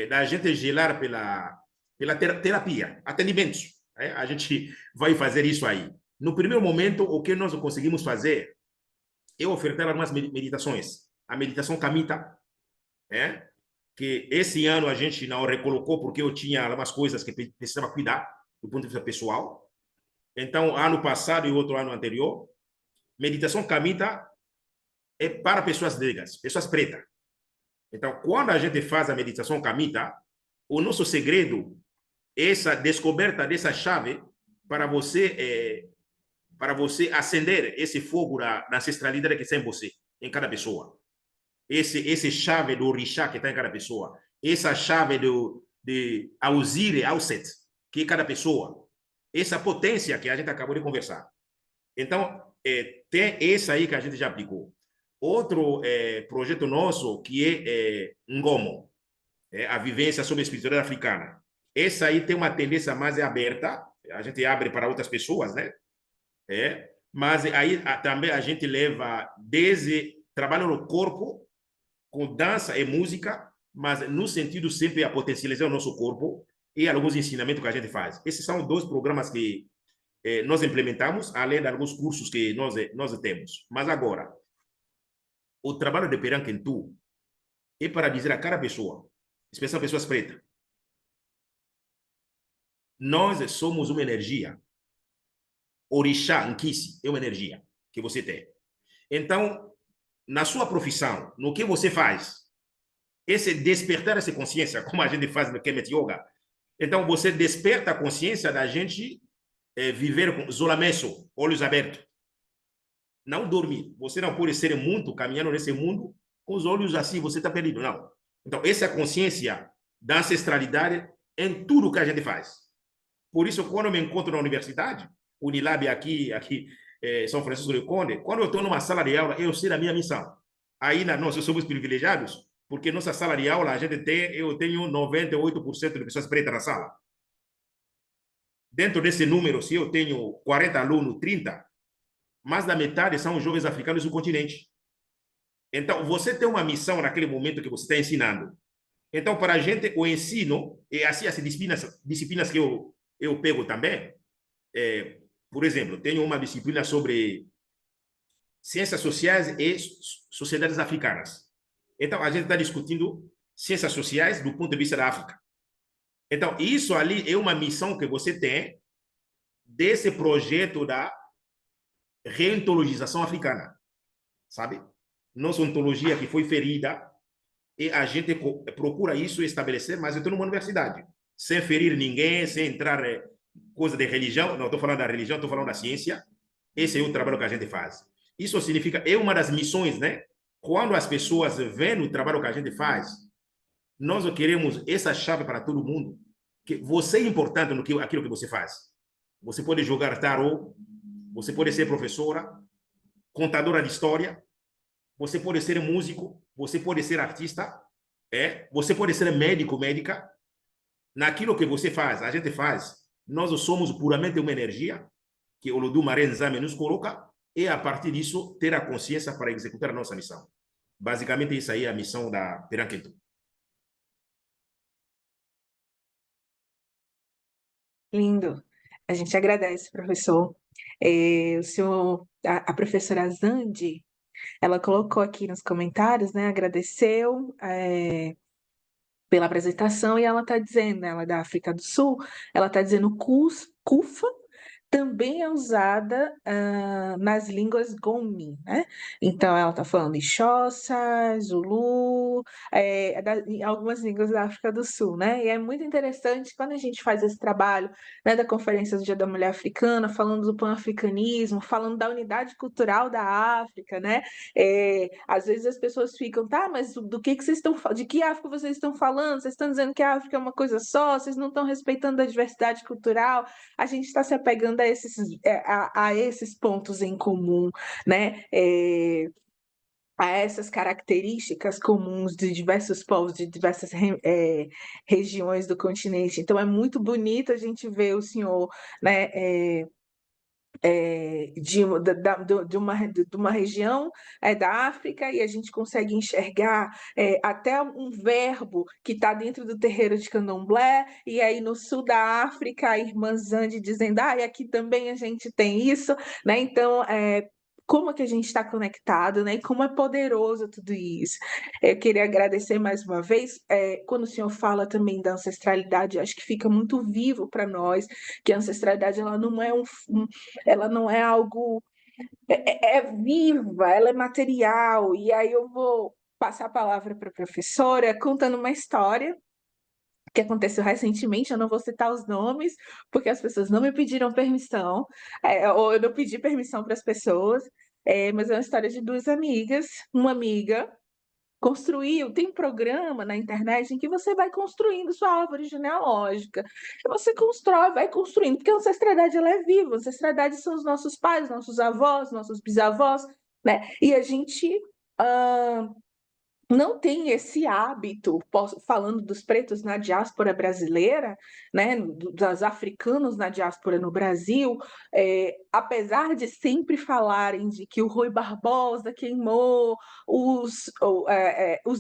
da gente gelar pela terapia, atendimentos. A gente vai fazer isso aí. No primeiro momento, o que nós conseguimos fazer é ofertar algumas meditações. A meditação Kamita, que esse ano a gente não recolocou porque eu tinha algumas coisas que precisava cuidar do ponto de vista pessoal. Então, ano passado e outro ano anterior, meditação Kamita é para pessoas negras, pessoas pretas. Então, quando a gente faz a meditação Kamita, o nosso segredo é essa descoberta dessa chave para você acender esse fogo da ancestralidade que está em você, em cada pessoa. Esse chave do orixá que está em cada pessoa. Essa chave de Ausire, Auset, que é cada pessoa. Essa potência que a gente acabou de conversar. Então, tem esse aí que a gente já aplicou. Outro projeto nosso que é Ngomo, a vivência sobre a espiritualidade africana. Essa aí tem uma tendência mais aberta, a gente abre para outras pessoas, né? Mas aí também a gente leva desde trabalho no corpo, com dança e música, mas no sentido sempre a potencializar o nosso corpo e alguns ensinamentos que a gente faz. Esses são dois programas que nós implementamos, além de alguns cursos que nós temos. Mas agora, o trabalho de Peraquentu é para dizer a cada pessoa, especialmente pessoas pretas, nós somos uma energia. Orixá, Nkisi, é uma energia que você tem. Então, na sua profissão, no que você faz, esse despertar essa consciência, como a gente faz no Kemet Yoga, então você desperta a consciência da gente viver com zolamesso, olhos abertos. Não dormir. Você não pode ser muito caminhando nesse mundo com os olhos assim, você está perdido. Não. Então, essa consciência da ancestralidade em tudo que a gente faz. Por isso, quando eu me encontro na universidade, Unilab aqui São Francisco do Conde, quando eu estou numa sala de aula, eu sei da minha missão. Aí nós somos privilegiados, porque nossa sala de aula, eu tenho 98% de pessoas pretas na sala. Dentro desse número, se eu tenho 40 alunos, 30, mais da metade são jovens africanos do continente. Então, você tem uma missão naquele momento que você está ensinando. Então, para a gente, o ensino, e assim as disciplinas que eu pego também, por exemplo, tenho uma disciplina sobre ciências sociais e sociedades africanas. Então, a gente está discutindo ciências sociais do ponto de vista da África. Então, isso ali é uma missão que você tem desse projeto da reontologização africana, sabe? Nossa ontologia que foi ferida, e a gente procura isso estabelecer, mas eu estou numa universidade, sem ferir ninguém, sem entrar coisa de religião, não estou falando da religião, estou falando da ciência. Esse é o trabalho que a gente faz. Isso significa, é uma das missões, né? Quando as pessoas veem o trabalho que a gente faz, nós queremos essa chave para todo mundo, que você é importante no aquilo que você faz. Você pode jogar tarô, você pode ser professora, contadora de história, você pode ser músico, você pode ser artista, você pode ser médico, médica. Naquilo que você faz, a gente faz, nós somos puramente uma energia que o Lodu Marenzame nos coloca e, a partir disso, ter a consciência para executar a nossa missão. Basicamente, isso aí é a missão da Peraquentu. Lindo. A gente agradece, professor. A professora Zandi, ela colocou aqui nos comentários, né, agradeceu pela apresentação e ela está dizendo, ela é da África do Sul, ela está dizendo Kufa também é usada nas línguas Gomi, né? Então, ela está falando em Xhosa, Zulu, em algumas línguas da África do Sul, né? E é muito interessante quando a gente faz esse trabalho, né, da Conferência do Dia da Mulher Africana, falando do pan-africanismo, falando da unidade cultural da África, né? Às vezes as pessoas ficam, tá, mas do que vocês estão falando? De que África vocês estão falando? Vocês estão dizendo que a África é uma coisa só? Vocês não estão respeitando a diversidade cultural? A gente está se apegando a esses pontos em comum, né? A essas características comuns de diversos povos, de diversas regiões do continente. Então, é muito bonito a gente ver o senhor, né, de uma região da África, e a gente consegue enxergar até um verbo que está dentro do terreiro de Candomblé, e aí no sul da África, a irmã Zandi dizendo, e aqui também a gente tem isso, né? Então, como é que a gente está conectado, né? E como é poderoso tudo isso. Eu queria agradecer mais uma vez. Quando o senhor fala também da ancestralidade, acho que fica muito vivo para nós, que a ancestralidade ela não é ela não é algo viva, ela é material. E aí eu vou passar a palavra para a professora contando uma história que aconteceu recentemente. Eu não vou citar os nomes, porque as pessoas não me pediram permissão, ou eu não pedi permissão para as pessoas, mas é uma história de duas amigas. Uma amiga tem um programa na internet em que você vai construindo sua árvore genealógica. E você constrói, vai construindo, porque a ancestralidade ela é viva. A ancestralidade são os nossos pais, nossos avós, nossos bisavós, né? E a gente não tem esse hábito, falando dos pretos na diáspora brasileira, né, dos africanos na diáspora no Brasil, apesar de sempre falarem de que o Rui Barbosa queimou os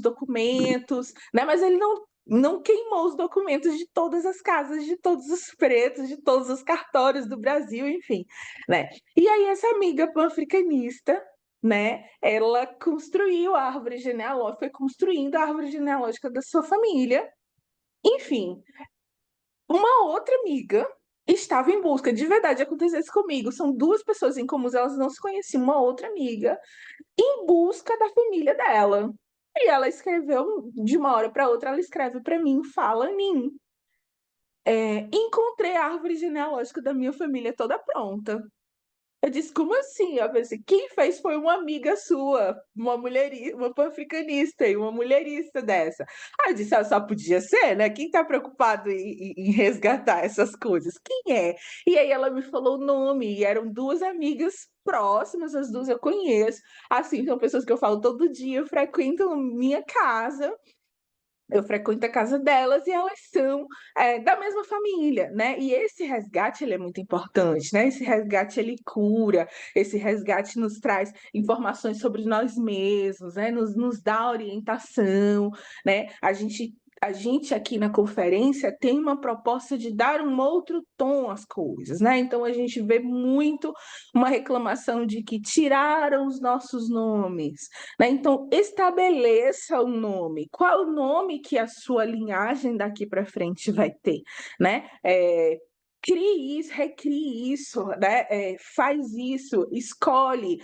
documentos, né, mas ele não queimou os documentos de todas as casas, de todos os pretos, de todos os cartórios do Brasil, enfim, né? E aí essa amiga pan-africanista, né? Ela construiu a árvore genealógica, foi construindo a árvore genealógica da sua família. Enfim, uma outra amiga estava em busca, de verdade, aconteceu isso comigo. São duas pessoas em comum, elas não se conheciam, uma outra amiga, em busca da família dela. E ela escreveu, de uma hora para outra, ela escreve para mim, fala em mim. Encontrei a árvore genealógica da minha família toda pronta. Eu disse, como assim? Eu pensei, quem fez foi uma amiga sua, uma pan-africanista e uma mulherista dessa. Aí eu disse, só podia ser, né? Quem tá preocupado em resgatar essas coisas? Quem é? E aí ela me falou o nome, e eram duas amigas próximas, as duas eu conheço. Assim, são pessoas que eu falo todo dia, frequentam minha casa, eu frequento a casa delas e elas são da mesma família, né? E esse resgate ele é muito importante, né? Esse resgate ele cura, esse resgate nos traz informações sobre nós mesmos, né? Nos dá orientação, né? A gente aqui na conferência tem uma proposta de dar um outro tom às coisas, né? Então a gente vê muito uma reclamação de que tiraram os nossos nomes, né? Então, estabeleça o nome. Qual é o nome que a sua linhagem daqui para frente vai ter, né? Crie isso, recrie isso, né? Faz isso, escolhe.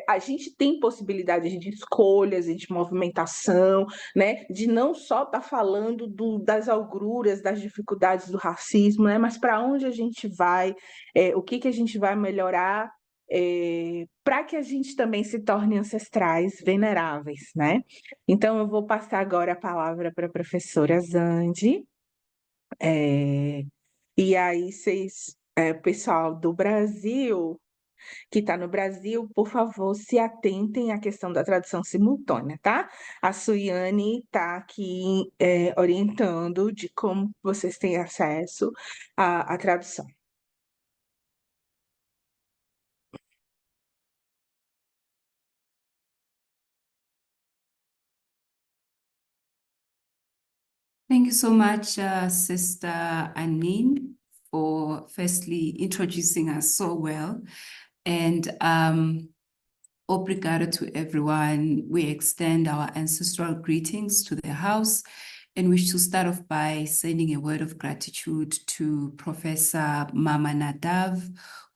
A gente tem possibilidades de escolhas e de movimentação, né? De não só estar falando das agruras, das dificuldades do racismo, né? Mas para onde a gente vai, o que a gente vai melhorar, para que a gente também se torne ancestrais veneráveis, né? Então, eu vou passar agora a palavra para a professora Zandi. E aí, pessoal do Brasil, que está no Brasil, por favor, se atentem à questão da tradução simultânea, tá? A Suiane está aqui orientando de como vocês têm acesso à tradução. Thank you so much, Sister Anine, for for firstly introducing us so well. And obrigado to everyone. We extend our ancestral greetings to the house and wish to start off by sending a word of gratitude to Professor Mama Nadav,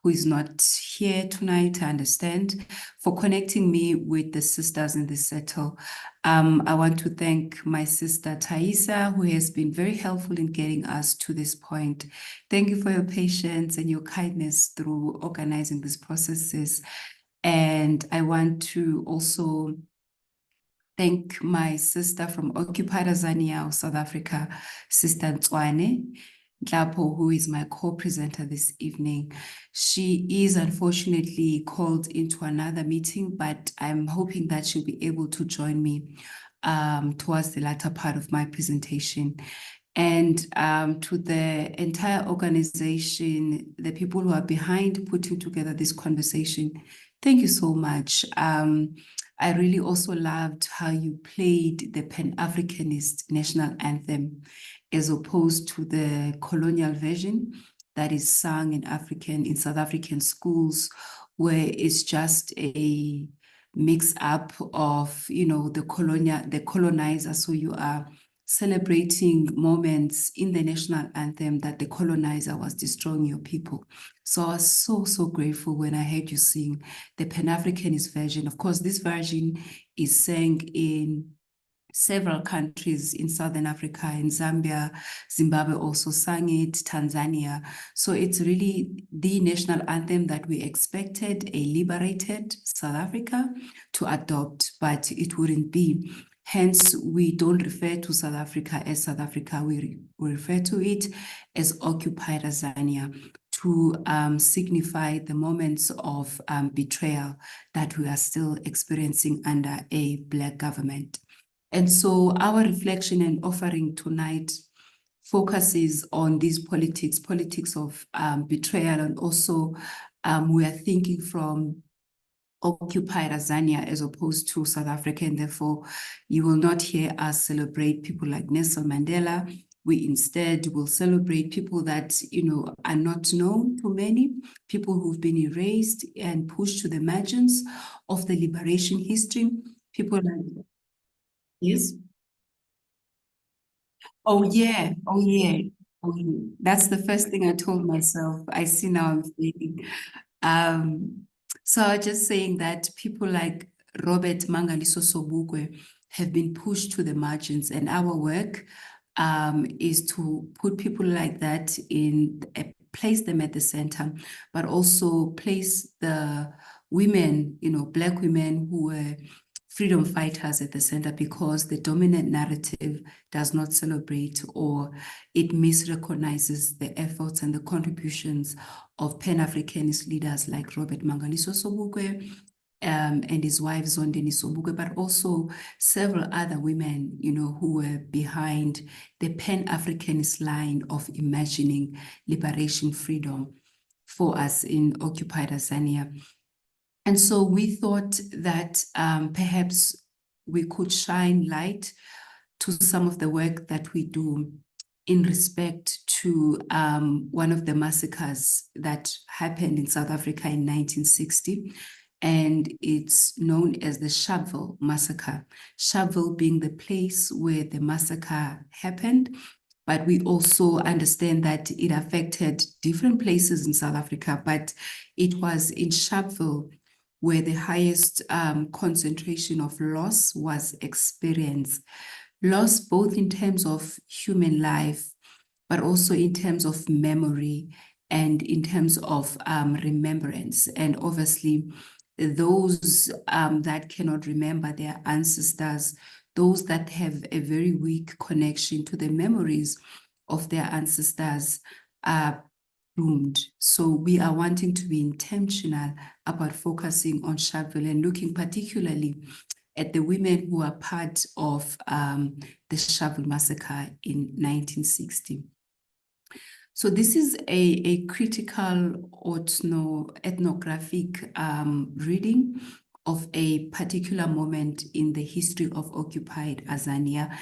who is not here tonight, I understand, for connecting me with the sisters in the settle. I want to thank my sister Thaisa, who has been very helpful in getting us to this point. Thank you for your patience and your kindness through organizing these processes. And I want to also thank my sister from Occupied Azania of South Africa, Sister Ntswane Dlapo, who is my co-presenter this evening. She is unfortunately called into another meeting, but I'm hoping that she'll be able to join me towards the latter part of my presentation. And to the entire organization, the people who are behind putting together this conversation, thank you so much. I really also loved how you played the Pan-Africanist national anthem as opposed to the colonial version that is sung in South African schools, where it's just a mix up of, the colonizer. So you are celebrating moments in the national anthem that the colonizer was destroying your people. So I was so grateful when I heard you sing the Pan-Africanist version. Of course, this version is sang in several countries in Southern Africa, in Zambia, Zimbabwe also sang it, Tanzania. So it's really the national anthem that we expected a liberated South Africa to adopt, but it wouldn't be. Hence, we don't refer to South Africa as South Africa, we refer to it as Occupied Azania to signify the moments of betrayal that we are still experiencing under a Black government. And so our reflection and offering tonight focuses on these politics of betrayal, and also we are thinking from Occupied Azania as opposed to South Africa, and therefore you will not hear us celebrate people like Nelson Mandela. We instead will celebrate people that, are not known to many, people who've been erased and pushed to the margins of the liberation history, people like, yes? Oh yeah. That's the first thing I told myself. I see now I'm thinking. So I was just saying that people like Robert Mangaliso Sobukwe have been pushed to the margins, and our work is to put people like that place them at the center, but also place the women, Black women who were freedom fighters at the center, because the dominant narrative does not celebrate, or it misrecognizes the efforts and the contributions of Pan-Africanist leaders like Robert Mangaliso Sobukwe and his wife Zondeni Sobukwe, but also several other women, who were behind the Pan-Africanist line of imagining liberation, freedom for us in Occupied Azania. And so we thought that perhaps we could shine light to some of the work that we do in respect to one of the massacres that happened in South Africa in 1960. And it's known as the Sharpeville Massacre. Sharpeville being the place where the massacre happened. But we also understand that it affected different places in South Africa, but it was in Sharpeville where the highest concentration of loss was experienced. Loss both in terms of human life, but also in terms of memory and in terms of remembrance. And obviously, those that cannot remember their ancestors, those that have a very weak connection to the memories of their ancestors are doomed. So we are wanting to be intentional about focusing on Sharpeville and looking particularly at the women who are part of the Sharpeville Massacre in 1960. So this is a critical ethnographic reading of a particular moment in the history of Occupied Azania.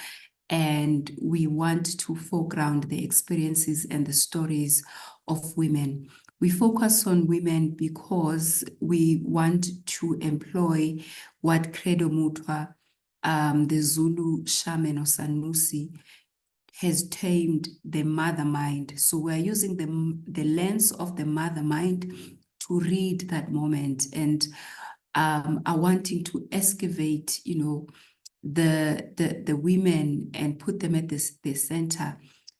and we want to foreground the experiences and the stories of women. We focus on women because we want to employ what Credo Mutwa, the Zulu shaman or Sanusi, has termed the mother mind. So we're using the lens of the mother mind to read that moment, and are wanting to excavate, the women and put them at the center.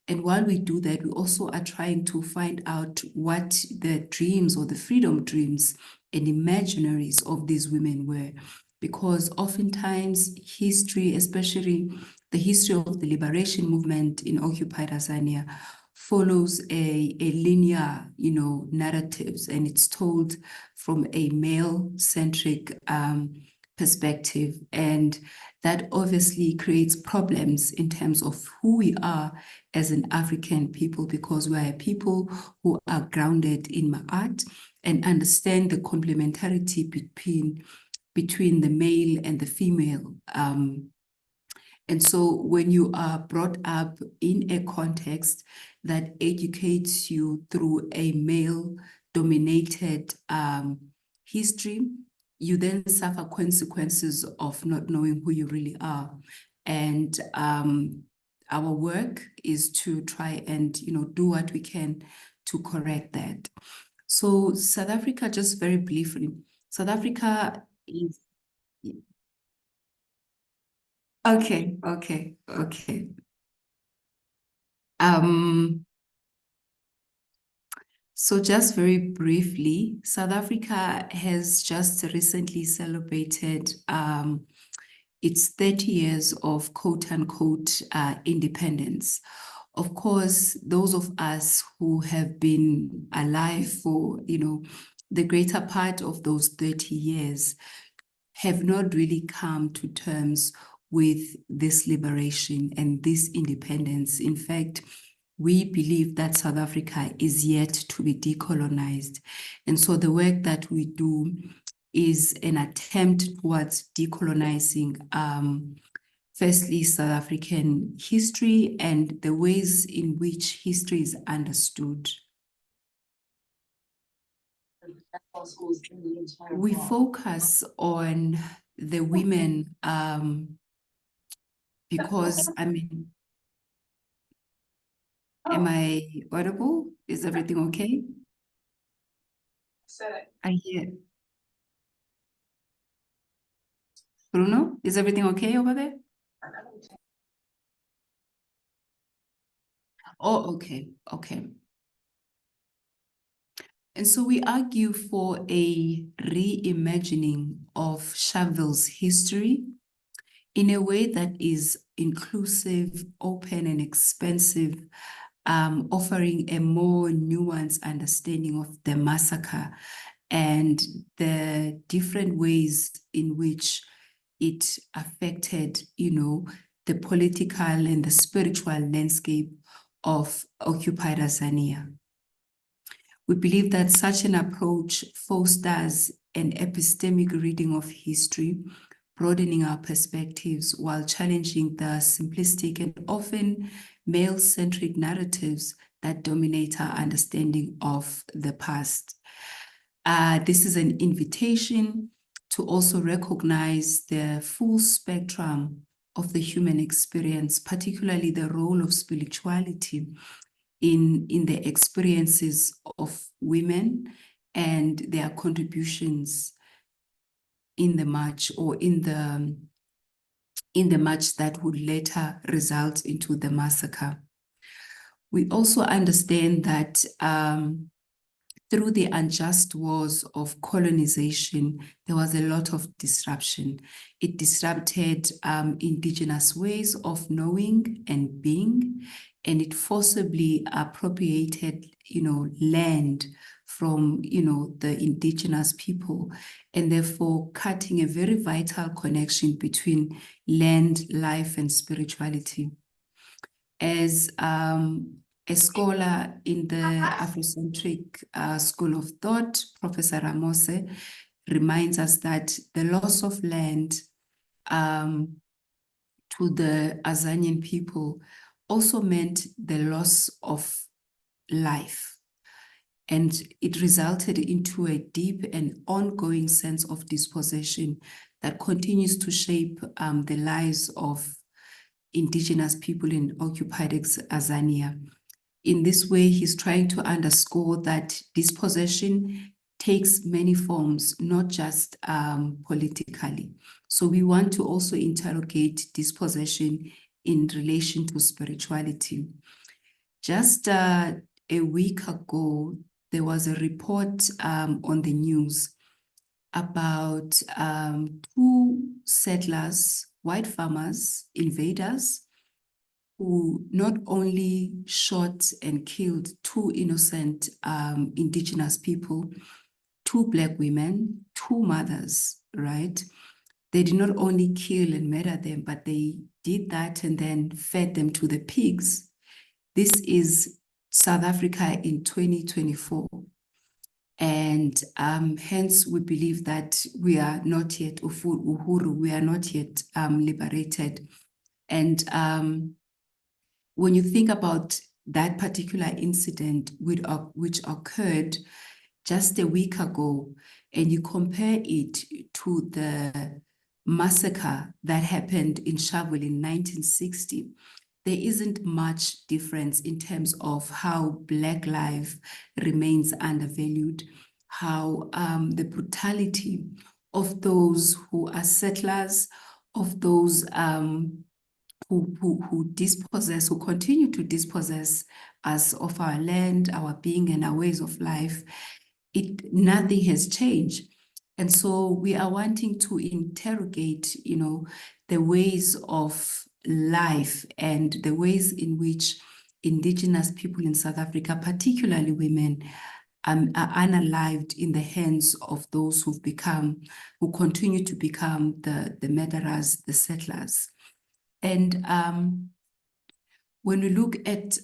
And while we do that, we also are trying to find out what the dreams or the freedom dreams and imaginaries of these women were. Because oftentimes history, especially the history of the liberation movement in occupied Tanzania, follows a linear, narratives, and it's told from a male-centric perspective. And that obviously creates problems in terms of who we are as an African people, because we are a people who are grounded in Ma'at and understand the complementarity between the male and the female. And so when you are brought up in a context that educates you through a male-dominated history, you then suffer consequences of not knowing who you really are. And our work is to try and, do what we can to correct that. So South Africa, just very briefly, South Africa is... Okay. So just very briefly, South Africa has just recently celebrated its 30 years of quote-unquote independence. Of course, those of us who have been alive for, the greater part of those 30 years have not really come to terms with this liberation and this independence. In fact, we believe that South Africa is yet to be decolonized. And so the work that we do is an attempt towards decolonizing, firstly, South African history and the ways in which history is understood. We focus on the women because, am I audible? Is everything okay? I hear. Bruno, is everything okay over there? Oh, okay. And so we argue for a reimagining of Sharpeville's history in a way that is inclusive, open, and expansive, offering a more nuanced understanding of the massacre and the different ways in which it affected, the political and the spiritual landscape of occupied Tanzania. We believe that such an approach fosters an epistemic reading of history, broadening our perspectives while challenging the simplistic and often male-centric narratives that dominate our understanding of the past. This is an invitation to also recognize the full spectrum of the human experience, particularly the role of spirituality in the experiences of women and their contributions in the march, or in the march that would later result into the massacre. We also understand that through the unjust wars of colonization, there was a lot of disruption. It disrupted indigenous ways of knowing and being, and it forcibly appropriated, land from, the indigenous people, and therefore cutting a very vital connection between land, life, and spirituality. As a scholar in the Afrocentric school of thought, Professor Ramose reminds us that the loss of land to the Azanian people also meant the loss of life. And it resulted into a deep and ongoing sense of dispossession that continues to shape the lives of indigenous people in occupied Azania. In this way, he's trying to underscore that dispossession takes many forms, not just politically. So we want to also interrogate dispossession in relation to spirituality. Just a week ago, there was a report on the news about 2 settlers, white farmers, invaders, who not only shot and killed 2 innocent indigenous people, 2 Black women, 2 mothers, right? They did not only kill and murder them, but they did that and then fed them to the pigs. This is South Africa in 2024. And hence we believe that we are not yet uhuru, we are not yet liberated. And when you think about that particular incident which occurred just a week ago, and you compare it to the massacre that happened in Sharpeville in 1960, there isn't much difference in terms of how Black life remains undervalued, how the brutality of those who are settlers, of those who dispossess, who continue to dispossess us of our land, our being, and our ways of life, nothing has changed. And so we are wanting to interrogate, the ways of life and the ways in which indigenous people in South Africa, particularly women, are unalived in the hands of those who continue to become the murderers, the settlers. And when we look at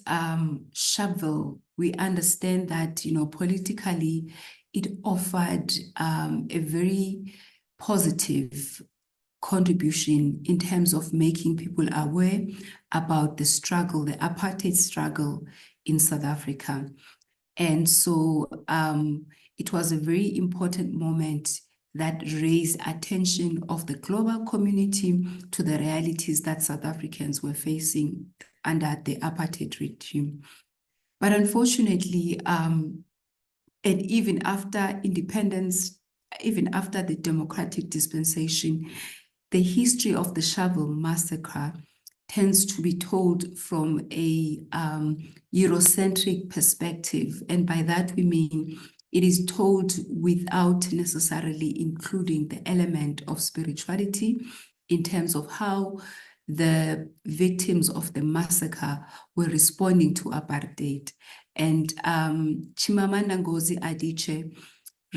Sharpeville, we understand that, politically, it offered a very positive contribution in terms of making people aware about the struggle, the apartheid struggle in South Africa. And so it was a very important moment that raised attention of the global community to the realities that South Africans were facing under the apartheid regime. But unfortunately, and even after independence, even after the democratic dispensation, the history of the Sharpeville massacre tends to be told from a Eurocentric perspective. And by that we mean it is told without necessarily including the element of spirituality in terms of how the victims of the massacre were responding to apartheid. And Chimamanda Ngozi Adichie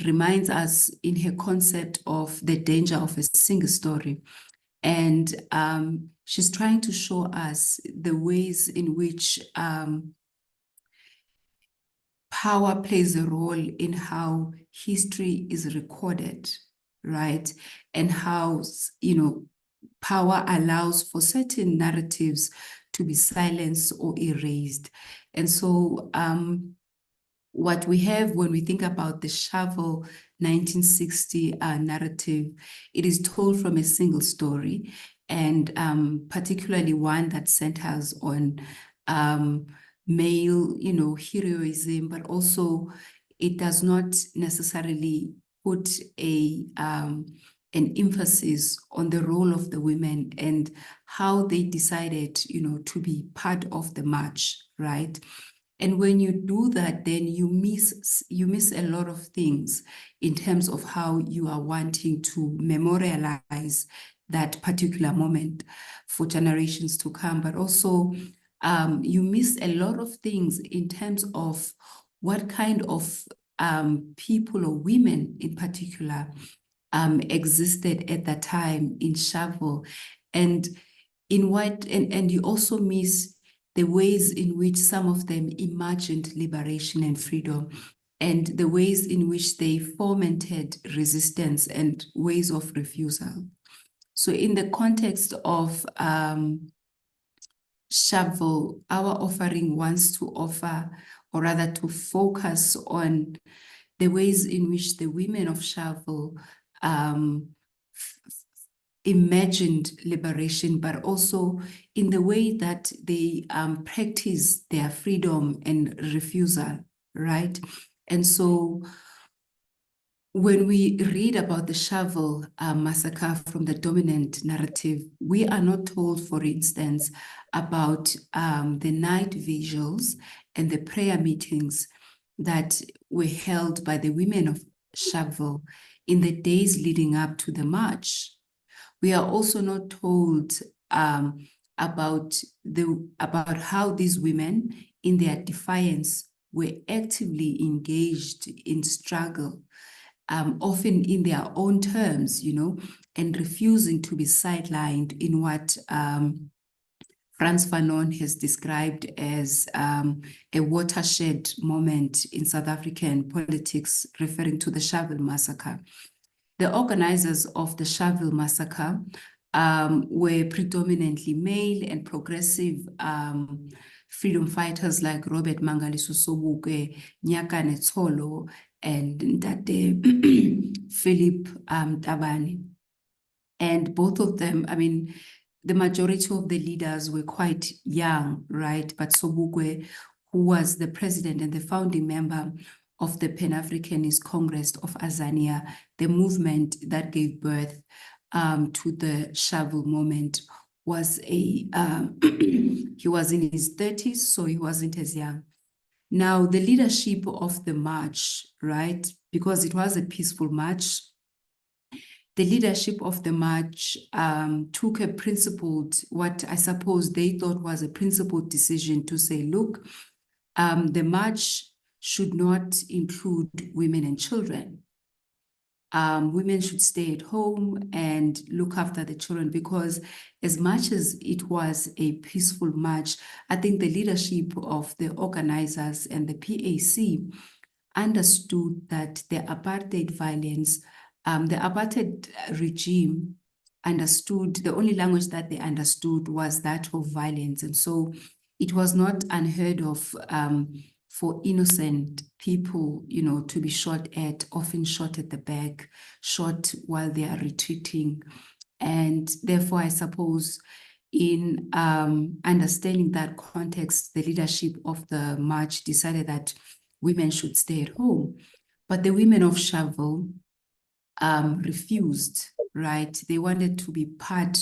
reminds us in her concept of the danger of a single story. And she's trying to show us the ways in which power plays a role in how history is recorded, right? And how, power allows for certain narratives to be silenced or erased. And so what we have when we think about the Sharpeville 1960 narrative, it is told from a single story, and particularly one that centers on male, heroism, but also it does not necessarily put an emphasis on the role of the women and how they decided, to be part of the march, right? And when you do that, then you miss a lot of things in terms of how you are wanting to memorialize that particular moment for generations to come. But also, you miss a lot of things in terms of what kind of people or women in particular existed at that time in Sharpeville, and you also miss the ways in which some of them imagined liberation and freedom, and the ways in which they fomented resistance and ways of refusal. So in the context of Sharpeville, our offering wants to offer, or rather to focus on the ways in which the women of Sharpeville imagined liberation, but also in the way that they practice their freedom and refusal, right? And so when we read about the Sharpeville massacre from the dominant narrative, we are not told, for instance, about the night vigils and the prayer meetings that were held by the women of Sharpeville in the days leading up to the march. We are also not told about how these women, in their defiance, were actively engaged in struggle, often in their own terms, you know, and refusing to be sidelined in what Frantz Fanon has described as a watershed moment in South African politics, referring to the Sharpeville massacre. The organizers of the Sharpeville massacre were predominantly male and progressive freedom fighters like Robert Mangaliso Sobukwe, Nyakane Tsholo, and Ntate Philip Tabane. And both of them, I mean, the majority of the leaders were quite young, right? But Sobukwe, who was the president and the founding member of the Pan-Africanist Congress of Azania, the movement that gave birth to the Sharpeville moment, was he was in his 30s, so he wasn't as young. Now, the leadership of the march, right, because it was a peaceful march, the leadership of the march took a principled, what I suppose they thought was a principled decision to say, look, the march should not include women and children. Women should stay at home and look after the children, because as much as it was a peaceful march, I think the leadership of the organizers and the PAC understood that the apartheid violence, the apartheid regime understood, the only language that they understood was that of violence. And so it was not unheard of for innocent people, you know, to be shot at, often shot at the back, shot while they are retreating. And therefore, I suppose in understanding that context, the leadership of the march decided that women should stay at home. But the women of Sharpeville refused, right? They wanted to be part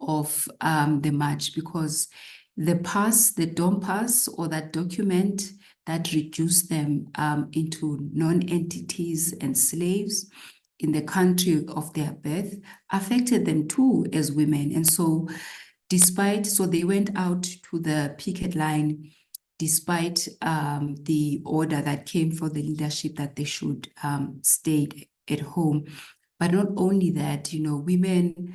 of the march, because the pass, the DOM pass, or that document that reduced them into non-entities and slaves in the country of their birth affected them too as women. And so so they went out to the picket line despite the order that came for the leadership that they should stay at home. But not only that, you know, women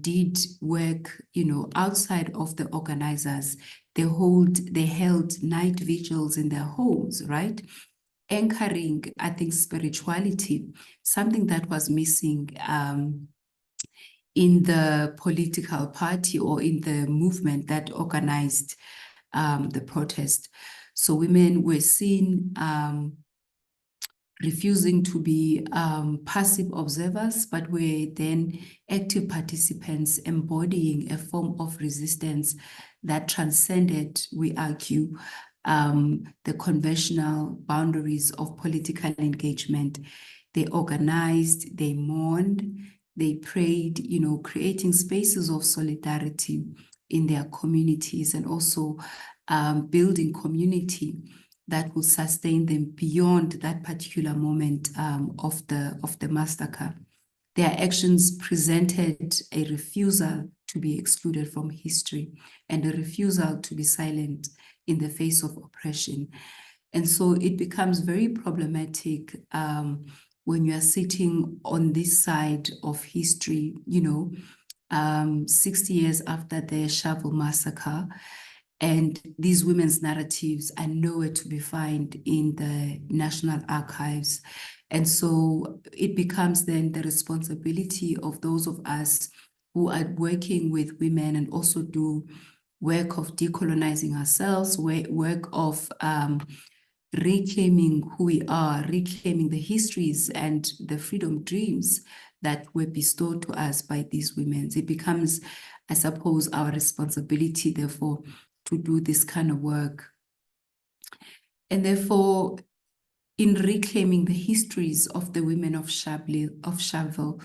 did work, you know, outside of the organizers. They held night vigils in their homes, right? Anchoring, I think, spirituality, something that was missing in the political party or in the movement that organized the protest. So women were seen refusing to be passive observers, but were then active participants, embodying a form of resistance that transcended, we argue, the conventional boundaries of political engagement. They organized, they mourned, they prayed, you know, creating spaces of solidarity in their communities, and also building community that will sustain them beyond that particular moment of the massacre. Their actions presented a refusal to be excluded from history and a refusal to be silent in the face of oppression. And so it becomes very problematic when you are sitting on this side of history, you know, 60 years after the Sharpeville massacre, and these women's narratives are nowhere to be found in the National Archives. And so it becomes then the responsibility of those of us who are working with women and also do work of decolonizing ourselves, work of reclaiming who we are, reclaiming the histories and the freedom dreams that were bestowed to us by these women. It becomes, I suppose, our responsibility, therefore, to do this kind of work. And therefore, in reclaiming the histories of the women of Sharpeville,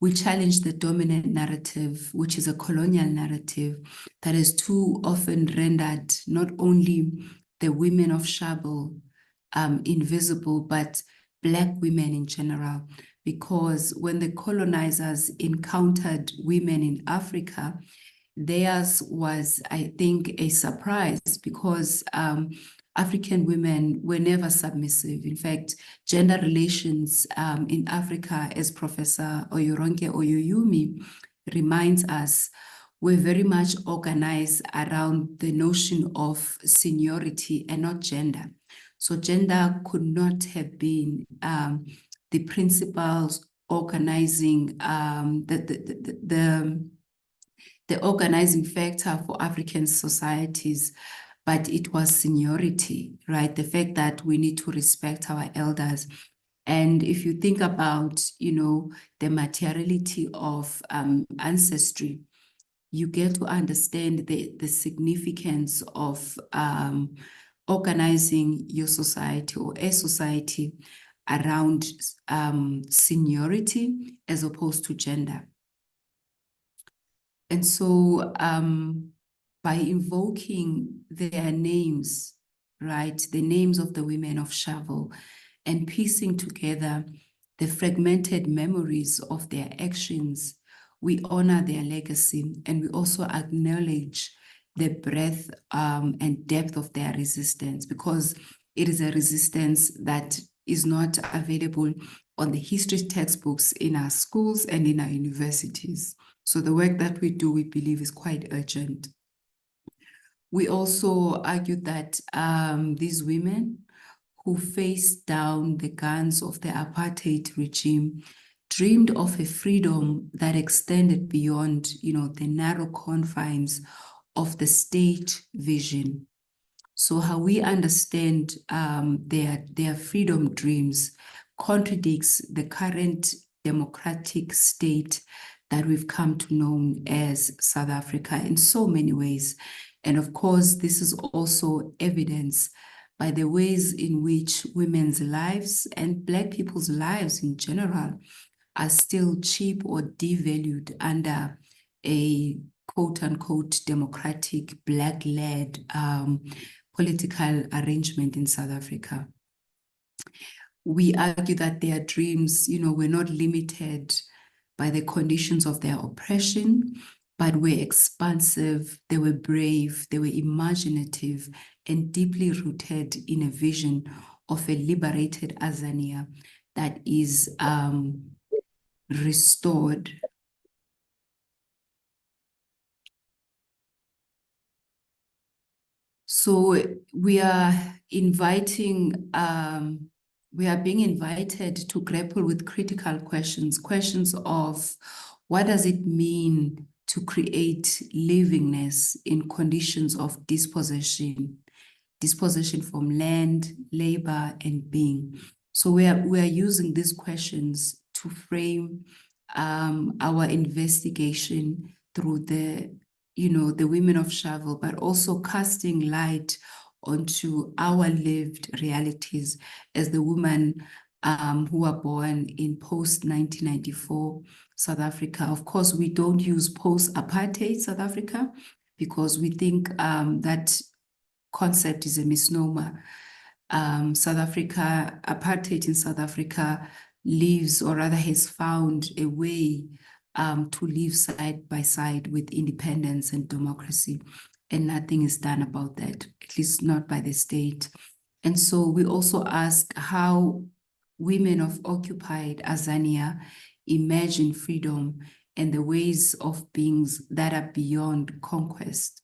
we challenge the dominant narrative, which is a colonial narrative that has too often rendered not only the women of Sharpeville invisible, but Black women in general. Because when the colonizers encountered women in Africa, theirs was, I think, a surprise, because African women were never submissive. In fact, gender relations in Africa, as Professor Oyoronke Oyoyumi reminds us, were very much organized around the notion of seniority and not gender. So gender could not have been the principals organizing the organizing factor for African societies, but it was seniority, right? The fact that we need to respect our elders. And if you think about, the materiality of ancestry, you get to understand the significance of organizing your society or a society around seniority as opposed to gender. And so by invoking their names, right, the names of the women of Sharpeville, and piecing together the fragmented memories of their actions, we honor their legacy, and we also acknowledge the breadth and depth of their resistance, because it is a resistance that is not available on the history textbooks in our schools and in our universities. So the work that we do, we believe, is quite urgent. We also argue that these women who faced down the guns of the apartheid regime dreamed of a freedom that extended beyond, the narrow confines of the state vision. So how we understand their freedom dreams contradicts the current democratic state that we've come to know as South Africa in so many ways. And of course, this is also evidenced by the ways in which women's lives and Black people's lives in general are still cheap or devalued under a quote-unquote democratic Black-led political arrangement in South Africa. We argue that their dreams, were not limited by the conditions of their oppression, but were expansive, they were brave, they were imaginative, and deeply rooted in a vision of a liberated Azania that is restored. So we are being invited to grapple with critical questions of what does it mean to create livingness in conditions of dispossession from land, labor, and being. So we are using these questions to frame our investigation through the women of Sharpeville, but also casting light onto our lived realities as the women who are born in post-1994 South Africa. Of course, we don't use post-apartheid South Africa because we think that concept is a misnomer. Apartheid in South Africa lives, or rather has found a way to live side by side with independence and democracy. And nothing is done about that, at least not by the state. And so we also ask how women of occupied Azania imagine freedom and the ways of beings that are beyond conquest.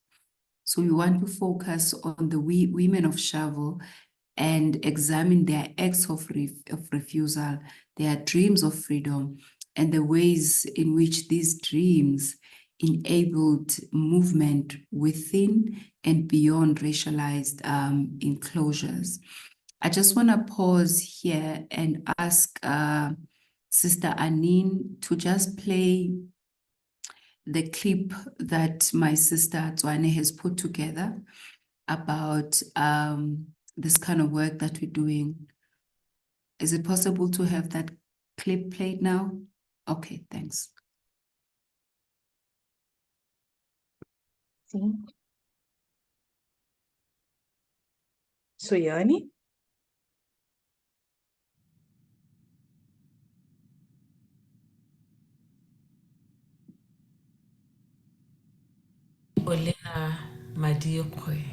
So we want to focus on the women of Sharpeville and examine their acts of refusal, their dreams of freedom, and the ways in which these dreams enabled movement within and beyond racialized enclosures. I just want to pause here and ask Sister Anine to just play the clip that my sister Tswane has put together about this kind of work that we're doing. Is it possible to have that clip played now? Okay, thanks. Sim. Suiane? Olena Madikwe.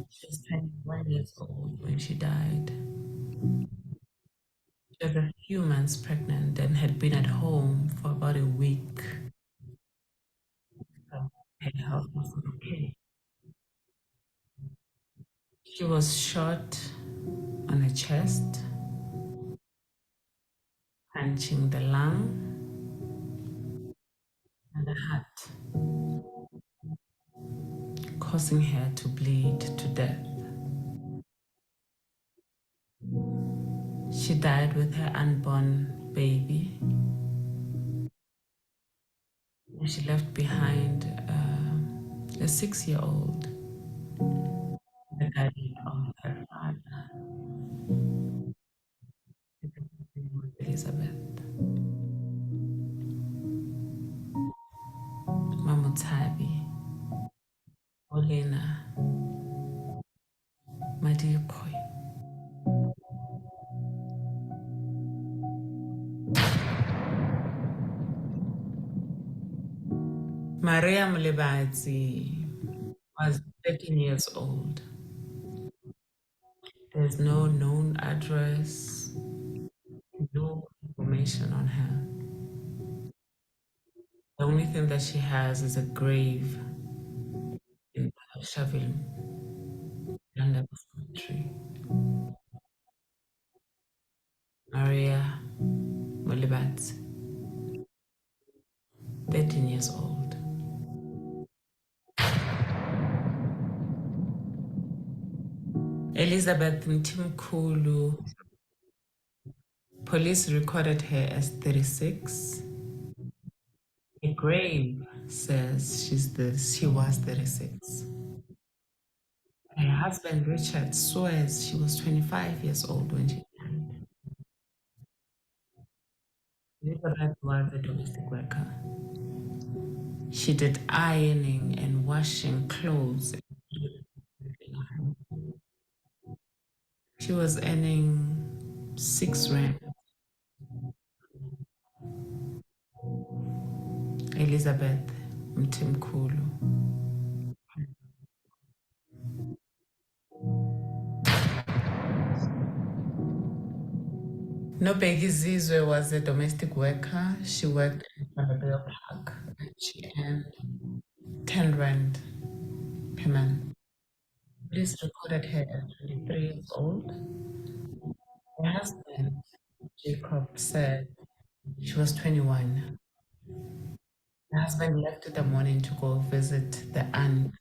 She was 21 years old when she died. She was a few months pregnant and had been at home for about a week. Her health wasn't okay. She was shot on the chest, punching the lung and the heart, causing her to bleed to death. She died with her unborn baby. And she left behind a 6-year-old, the guardian of her father, Elizabeth. Mamutabi, Olena Madikwe. Maria Mlibazi was 13 years old. There's no known address, no information on her. The only thing that she has is a grave in Shaville, London Cemetery. Maria Mlibazi, 13 years old. Elizabeth Mtimkulu, police recorded her as 36. A grave says she was 36. Her husband Richard swears she was 25 years old when she died. Elizabeth was a domestic worker. She did ironing and washing clothes. She was earning 6 rand. Elizabeth Mtimkulu. Nobegi Zizwe was a domestic worker. She worked in Vanderbilt Park. She earned 10 rand per month. Police recorded her at 23 years old. Her husband, Jacob, said she was 21. Her husband left in the morning to go visit the aunt.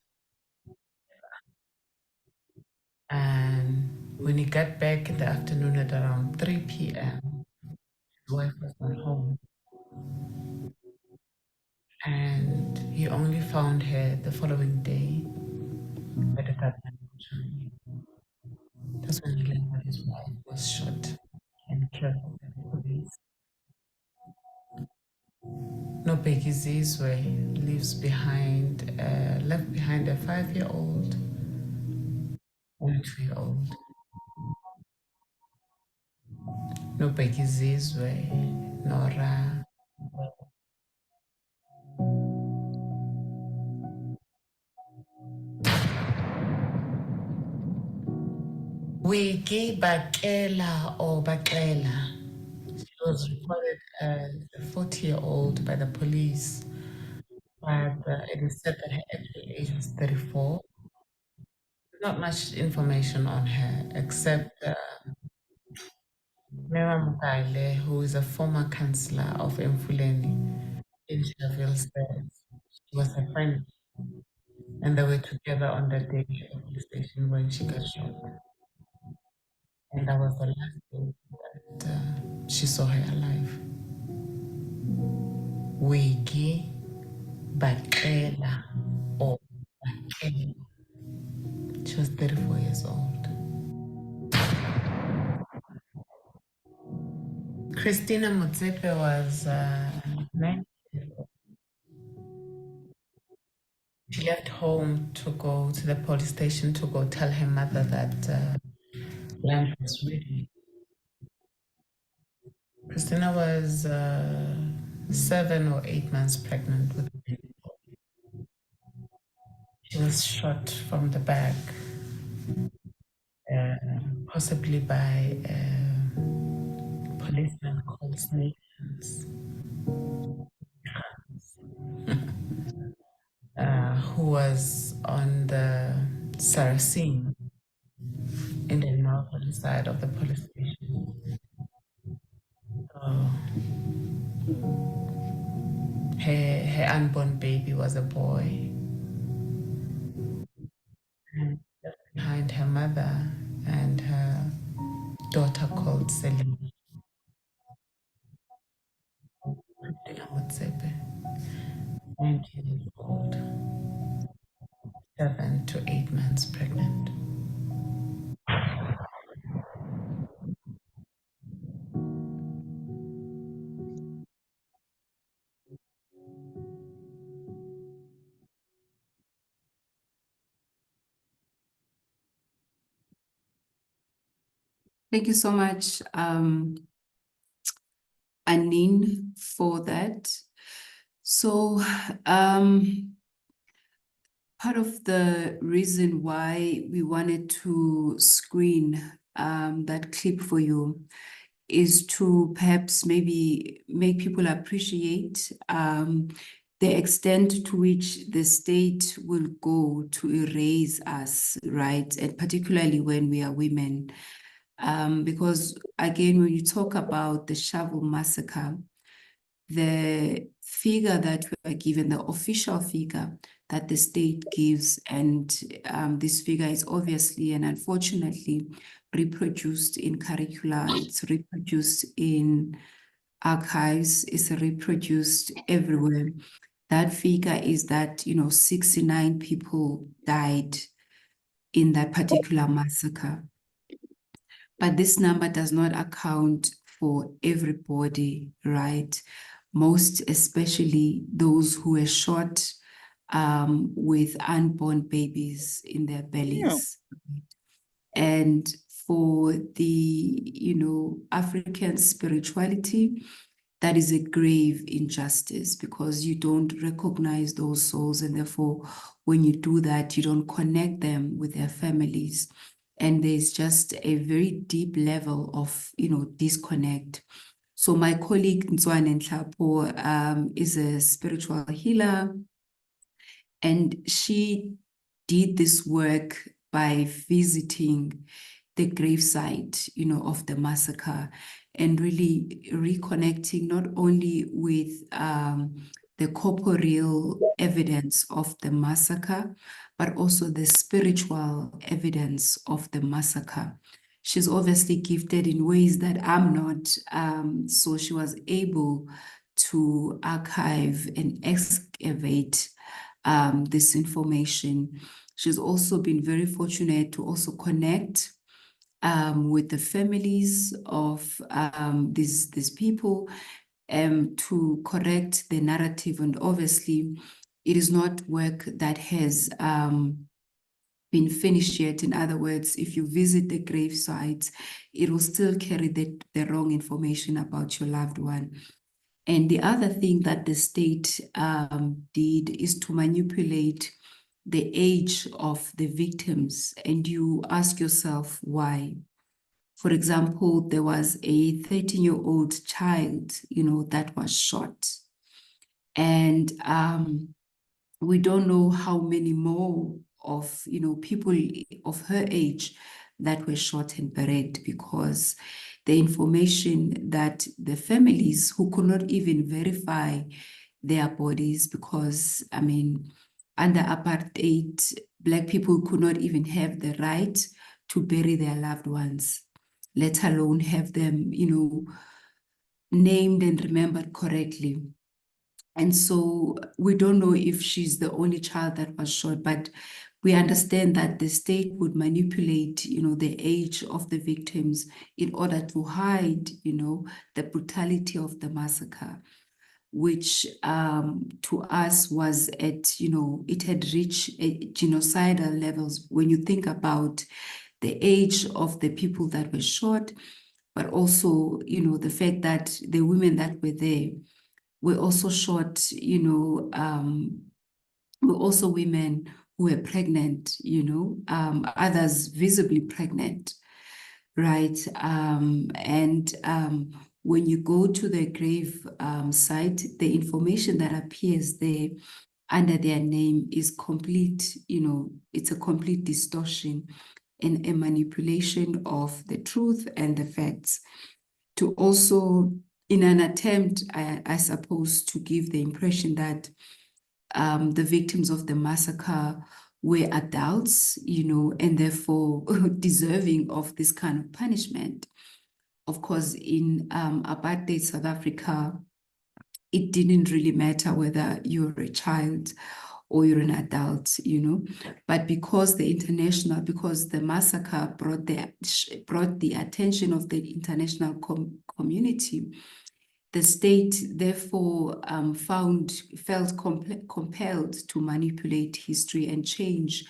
And when he got back in the afternoon at around 3 p.m., his wife was not home. And he only found her the following day at the government mortuary. That's when he learned that his wife was shot and killed by the police. Nobeki Zizwe left behind a 5-year-old and a 2-year-old. Nobeki Zizwe, Nora. Wiki Bakela or Bakela. She was reported as a 40-year-old by the police, but it is said that her actual age was 34. Not much information on her except Mera Mukale, who is a former councillor of Emfuleni, Shaville said she was a friend and they were together on the day at the police station when she got shot. And that was the last day that she saw her alive. Wiki Bakela or Bakela. She was 34 years old. Christina Mutsepe was 9 years old. She left home to go to the police station to go tell her mother that land was ready. Christina was 7 or 8 months pregnant with a baby. She was shot from the back, possibly by a policeman called Snake Hands, who was on the Saracen in the northern side of the police station. Her unborn baby was a boy. And left behind her mother and her daughter called Celine. Christina Motsepe, 19 years old, 7 to 8 months pregnant. Thank you so much, Anine, for that. So, part of the reason why we wanted to screen that clip for you is to perhaps maybe make people appreciate the extent to which the state will go to erase us, right? And particularly when we are women. Because again, when you talk about the Shaville massacre, the figure that we are given, the official figure that the state gives, and this figure is obviously and unfortunately reproduced in curricula, it's reproduced in archives, it's reproduced everywhere. That figure is that, 69 people died in that particular massacre. But this number does not account for everybody, right? Most especially those who were shot with unborn babies in their bellies. Yeah. And for the, African spirituality, that is a grave injustice because you don't recognize those souls. And therefore, when you do that, you don't connect them with their families. And there's just a very deep level of, disconnect. So my colleague Nzwane Nhlapo is a spiritual healer, and she did this work by visiting the gravesite, of the massacre, and really reconnecting not only with the corporeal evidence of the massacre, but also the spiritual evidence of the massacre. She's obviously gifted in ways that I'm not, so she was able to archive and excavate this information. She's also been very fortunate to also connect with the families of these people to correct the narrative. And obviously, it is not work that has been finished yet. In other words, if you visit the grave sites, it will still carry the wrong information about your loved one. And the other thing that the state did is to manipulate the age of the victims. And you ask yourself why. For example, there was a 13-year-old child, that was shot. And we don't know how many more of, people of her age that were shot and buried, because the information that the families who could not even verify their bodies because, I mean, under apartheid, Black people could not even have the right to bury their loved ones, let alone have them, named and remembered correctly. And so we don't know if she's the only child that was shot, but we understand that the state would manipulate, the age of the victims in order to hide, the brutality of the massacre, which to us was at, it had reached genocidal levels when you think about the age of the people that were shot, but also, the fact that the women that were there were also shot, were also women who were pregnant, others visibly pregnant, right? When you go to the grave site, the information that appears there under their name is complete, it's a complete distortion and a manipulation of the truth and the facts to also, in an attempt, I suppose, to give the impression that the victims of the massacre were adults, and therefore deserving of this kind of punishment. Of course, in apartheid South Africa, it didn't really matter whether you're a child or you're an adult, but because the massacre brought the attention of the international community, the state therefore felt compelled to manipulate history and change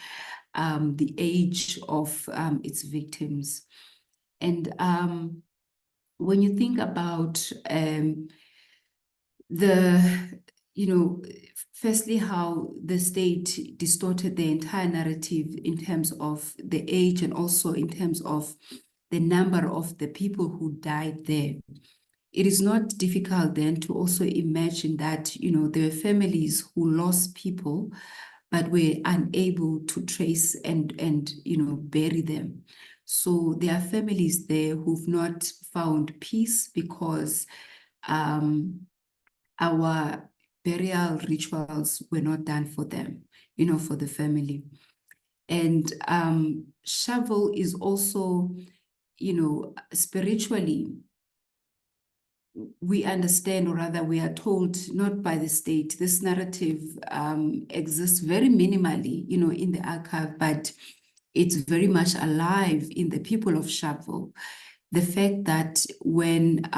the age of its victims. And when you think about firstly, how the state distorted the entire narrative in terms of the age and also in terms of the number of the people who died there. It is not difficult then to also imagine that, there were families who lost people, but were unable to trace and bury them. So there are families there who've not found peace because our burial rituals were not done for them, for the family. And Sharpeville is also, spiritually, we understand, or rather we are told, not by the state, this narrative exists very minimally, in the archive, but it's very much alive in the people of Sharpeville. The fact that when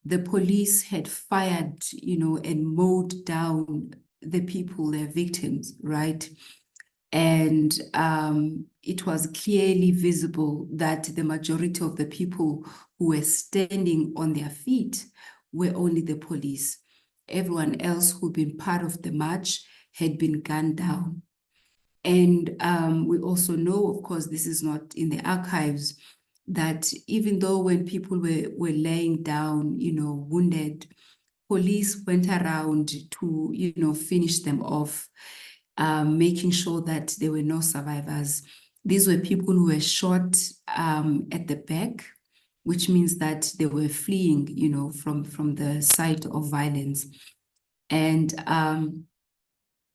the police had fired, and mowed down the people, their victims, right? And it was clearly visible that the majority of the people who were standing on their feet were only the police. Everyone else who'd been part of the march had been gunned down. And we also know, of course, this is not in the archives, that even though when people were laying down, wounded, police went around to, finish them off, making sure that there were no survivors. These were people who were shot at the back, which means that they were fleeing, from the site of violence. And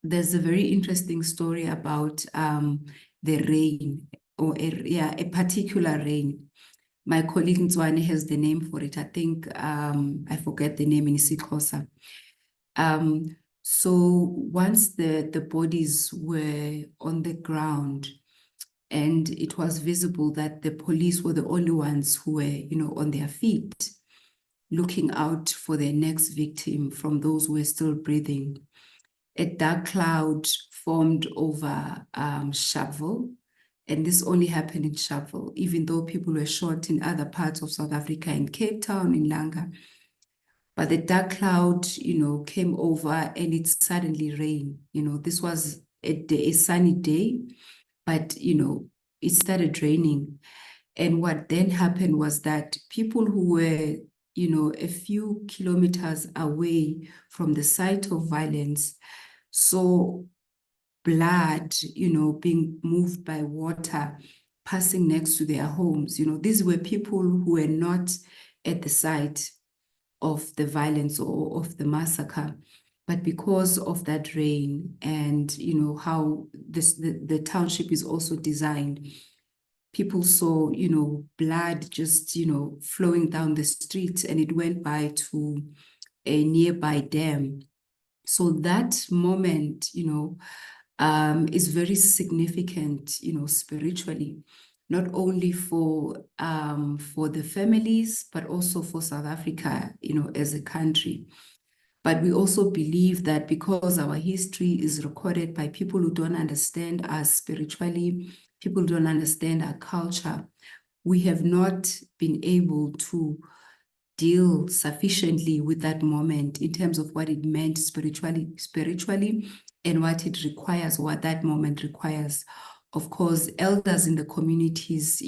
there's a very interesting story about the rain, or a particular rain. My colleague Nzwane has the name for it. I think I forget the name in isiXhosa. So once the bodies were on the ground, and it was visible that the police were the only ones who were, on their feet, looking out for their next victim from those who were still breathing, a dark cloud formed over Sharpeville. And this only happened in Sharpeville, even though people were shot in other parts of South Africa, in Cape Town, in Langa. But the dark cloud, came over and it suddenly rained. This was a sunny day, but, it started raining. And what then happened was that people who were, a few kilometers away from the site of violence saw blood, being moved by water, passing next to their homes. These were people who were not at the site. of the violence or of the massacre. But because of that rain and, how the township is also designed, people saw, blood just, flowing down the street, and it went by to a nearby dam. So that moment, is very significant, spiritually, not only for the families, but also for South Africa, as a country. But we also believe that because our history is recorded by people who don't understand us spiritually, people who don't understand our culture, we have not been able to deal sufficiently with that moment in terms of what it meant spiritually, and what it requires, what that moment requires. Of course, elders in the communities,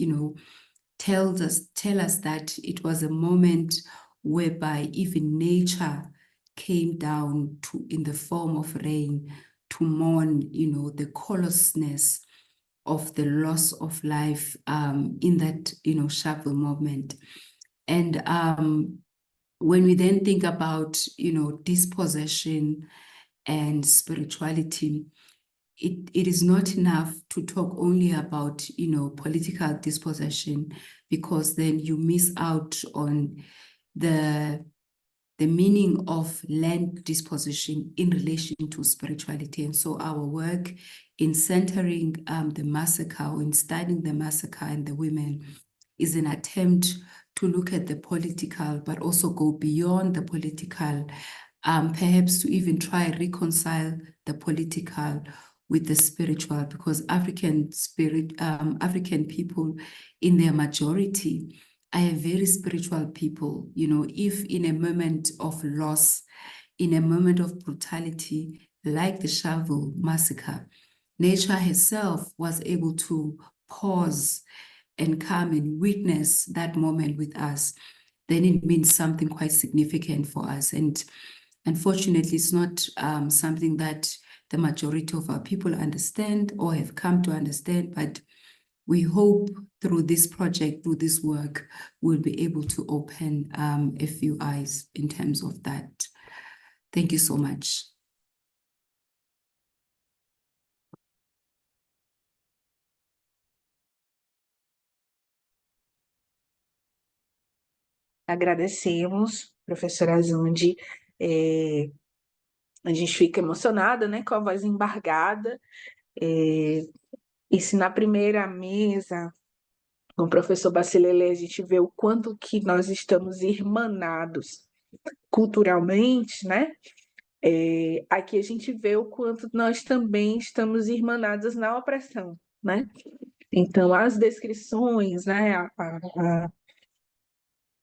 tell us that it was a moment whereby even nature came down in the form of rain to mourn, the colossness of the loss of life in that, Sharpeville movement. And when we then think about, dispossession and spirituality, it is not enough to talk only about, political dispossession, because then you miss out on the meaning of land disposition in relation to spirituality. And so our work in centering the massacre, or in studying the massacre and the women, is an attempt to look at the political, but also go beyond the political, perhaps to even try and reconcile the political with the spiritual, because African people in their majority are a very spiritual people. If in a moment of loss, in a moment of brutality, like the Sharpeville massacre, nature herself was able to pause and come and witness that moment with us, then it means something quite significant for us. And unfortunately, it's not something that the majority of our people understand or have come to understand, but we hope through this project, through this work, we'll be able to open a few eyes in terms of that. Thank you so much. Agradecemos, professora Zundi. A gente fica emocionada, né, com a voz embargada. E se na primeira mesa, com o professor Bacilele, a gente vê o quanto que nós estamos irmanados culturalmente, né? Aqui a gente vê o quanto nós também estamos irmanados na opressão, né? Então, as descrições, né,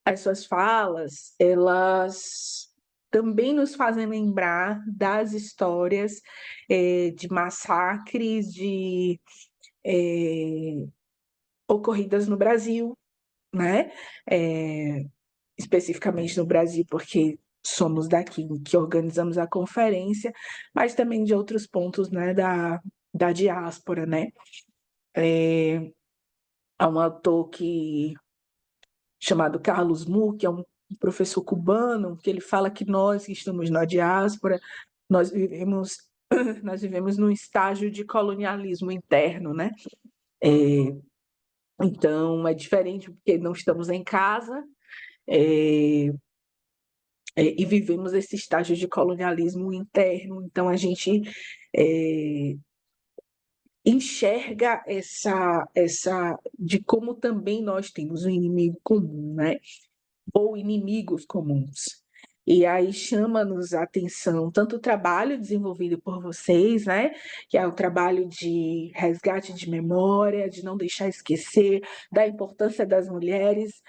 as suas falas, elas também nos fazem lembrar das histórias de massacres, ocorridas no Brasil, né? Especificamente no Brasil, porque somos daqui que organizamos a conferência, mas também de outros pontos, né, da diáspora, né? Há um autor chamado Carlos Moore, que é um professor cubano, que ele fala que nós que estamos na diáspora, nós vivemos num estágio de colonialismo interno, né? Então, é diferente porque não estamos em casa e vivemos esse estágio de colonialismo interno. Então, a gente enxerga de como também nós temos um inimigo comum, né? Ou inimigos comuns. E aí chama-nos a atenção tanto o trabalho desenvolvido por vocês, né, que é o trabalho de resgate de memória, de não deixar esquecer, da importância das mulheres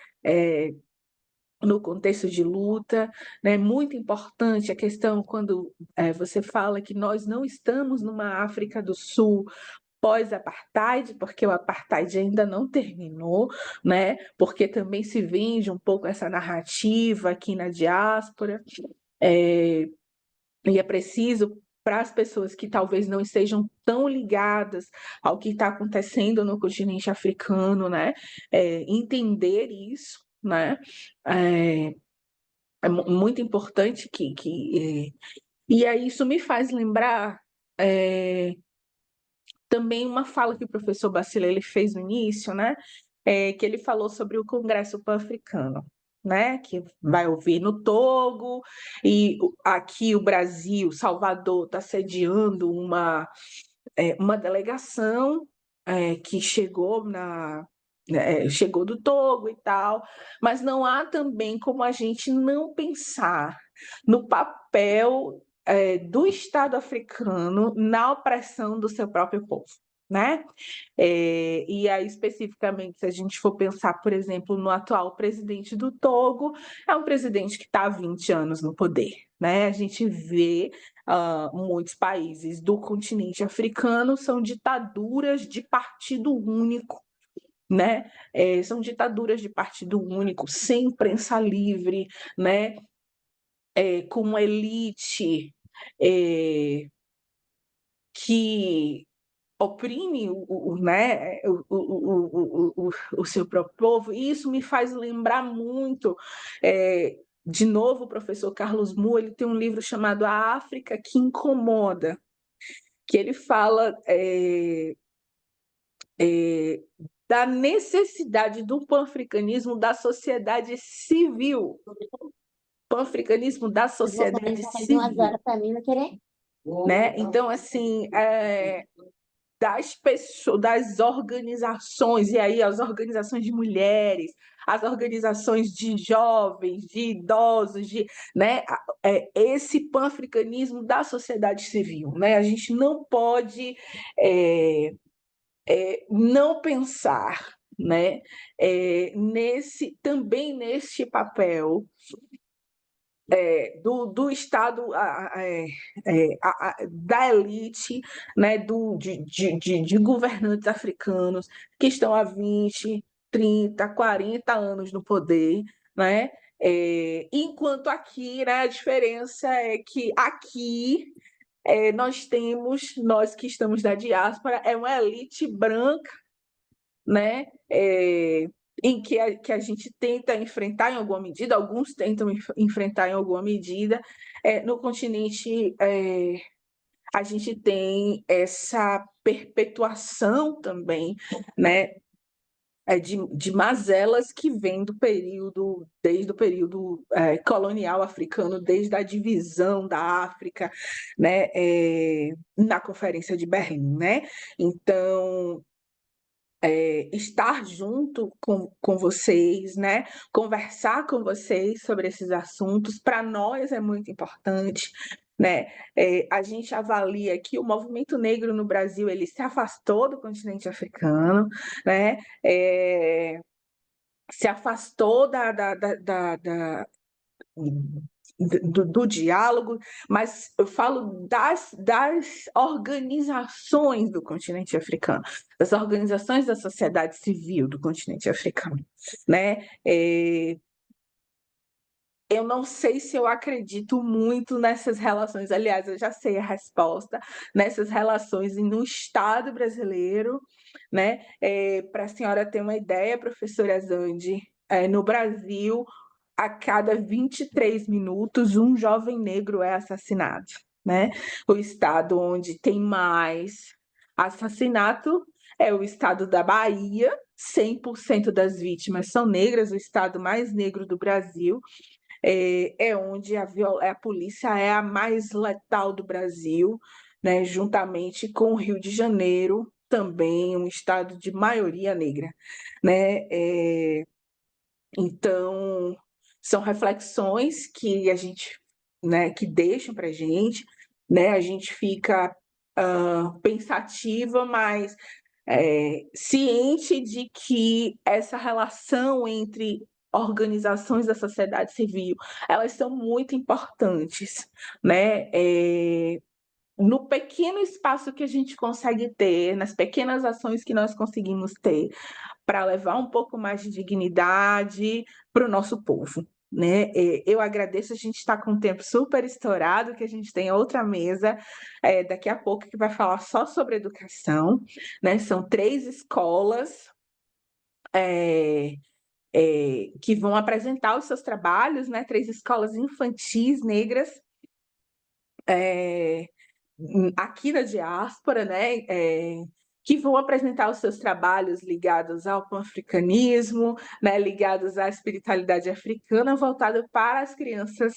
no contexto de luta, né? Muito importante a questão quando você fala que nós não estamos numa África do Sul pós-apartheid, porque o apartheid ainda não terminou, né? Porque também se vende um pouco essa narrativa aqui na diáspora, e é preciso para as pessoas que talvez não estejam tão ligadas ao que está acontecendo no continente africano, né? Entender isso, né? é muito importante e aí isso me faz lembrar também uma fala que o professor Bacila ele fez no início, né? Que ele falou sobre o Congresso Pan-Africano, né? Que vai ouvir no Togo, e aqui o Brasil, Salvador, está sediando uma delegação que chegou do Togo e tal, mas não há também como a gente não pensar no papel do Estado africano na opressão do seu próprio povo, né? E aí, especificamente, se a gente for pensar, por exemplo, no atual presidente do Togo, é um presidente que está há 20 anos no poder, né? A gente vê muitos países do continente africano são ditaduras de partido único, né? São ditaduras de partido único, sem imprensa livre, né? Com uma elite que oprime né, o seu próprio povo, e isso me faz lembrar muito, de novo, o professor Carlos Mu, ele tem um livro chamado A África que Incomoda, que ele fala da necessidade do panafricanismo da sociedade civil, panafricanismo da sociedade civil, né? Então, assim, das pessoas, das organizações, e aí as organizações de mulheres, as organizações de jovens, de idosos, né, esse panafricanismo da sociedade civil, né? A gente não pode não pensar, né, também neste papel do Estado, da elite, né, de governantes africanos que estão há 20, 30, 40 anos no poder, né? Enquanto aqui, né, a diferença é que aqui nós que estamos da diáspora, é uma elite branca, né? Em que a gente tenta enfrentar em alguma medida, alguns tentam enfrentar em alguma medida. No continente, a gente tem essa perpetuação também, né? De mazelas que vêm desde o período colonial africano, desde a divisão da África, né? Na Conferência de Berlim, né? Então, estar junto com vocês, né? Conversar com vocês sobre esses assuntos, para nós é muito importante, né? A gente avalia que o movimento negro no Brasil ele se afastou do continente africano, né? Se afastou do diálogo, mas eu falo das organizações do continente africano, das organizações da sociedade civil do continente africano, né? Eu não sei se eu acredito muito nessas relações, aliás, eu já sei a resposta, nessas relações no Estado brasileiro, né? Para a senhora ter uma ideia, professora Zandi, no Brasil, a cada 23 minutos, um jovem negro é assassinado, né? O estado onde tem mais assassinato é o estado da Bahia, 100% das vítimas são negras, o estado mais negro do Brasil, onde a polícia é a mais letal do Brasil, né? Juntamente com o Rio de Janeiro, também um estado de maioria negra, né? Então, são reflexões que a gente, né, que deixam para a gente, né? A gente fica pensativa, mas ciente de que essa relação entre organizações da sociedade civil, elas são muito importantes, né? No pequeno espaço que a gente consegue ter, nas pequenas ações que nós conseguimos ter, para levar um pouco mais de dignidade para o nosso povo, né? Eu agradeço, a gente está com um tempo super estourado, que a gente tem outra mesa daqui a pouco que vai falar só sobre educação, né? São 3 escolas que vão apresentar os seus trabalhos, né? 3 escolas infantis negras aqui da diáspora, né? Que vão apresentar os seus trabalhos ligados ao panafricanismo, né? Ligados à espiritualidade africana, voltado para as crianças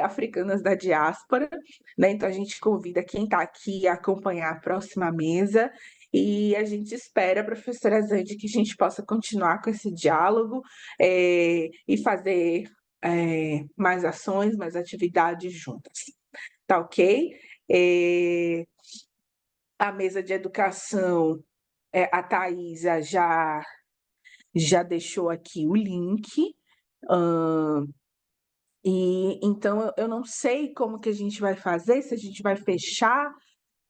africanas da diáspora, né? Então a gente convida quem está aqui a acompanhar a próxima mesa. E a gente espera, professora Zandi, que a gente possa continuar com esse diálogo e fazer mais ações, mais atividades juntas. Tá ok? A mesa de educação, a Thaisa já deixou aqui o link. E então eu não sei como que a gente vai fazer, se a gente vai fechar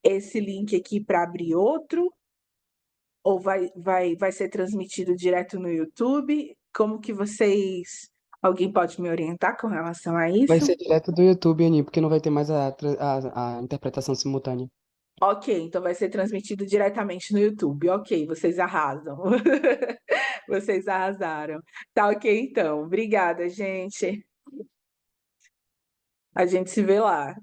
esse link aqui para abrir outro, ou vai ser transmitido direto no YouTube? Como que vocês... Alguém pode me orientar com relação a Vai isso? ser direto do YouTube, Aninha, porque não vai ter mais a interpretação simultânea. Ok, então vai ser transmitido diretamente no YouTube. Ok, vocês arrasam. Vocês arrasaram. Tá ok, então. Obrigada, gente. A gente se vê lá.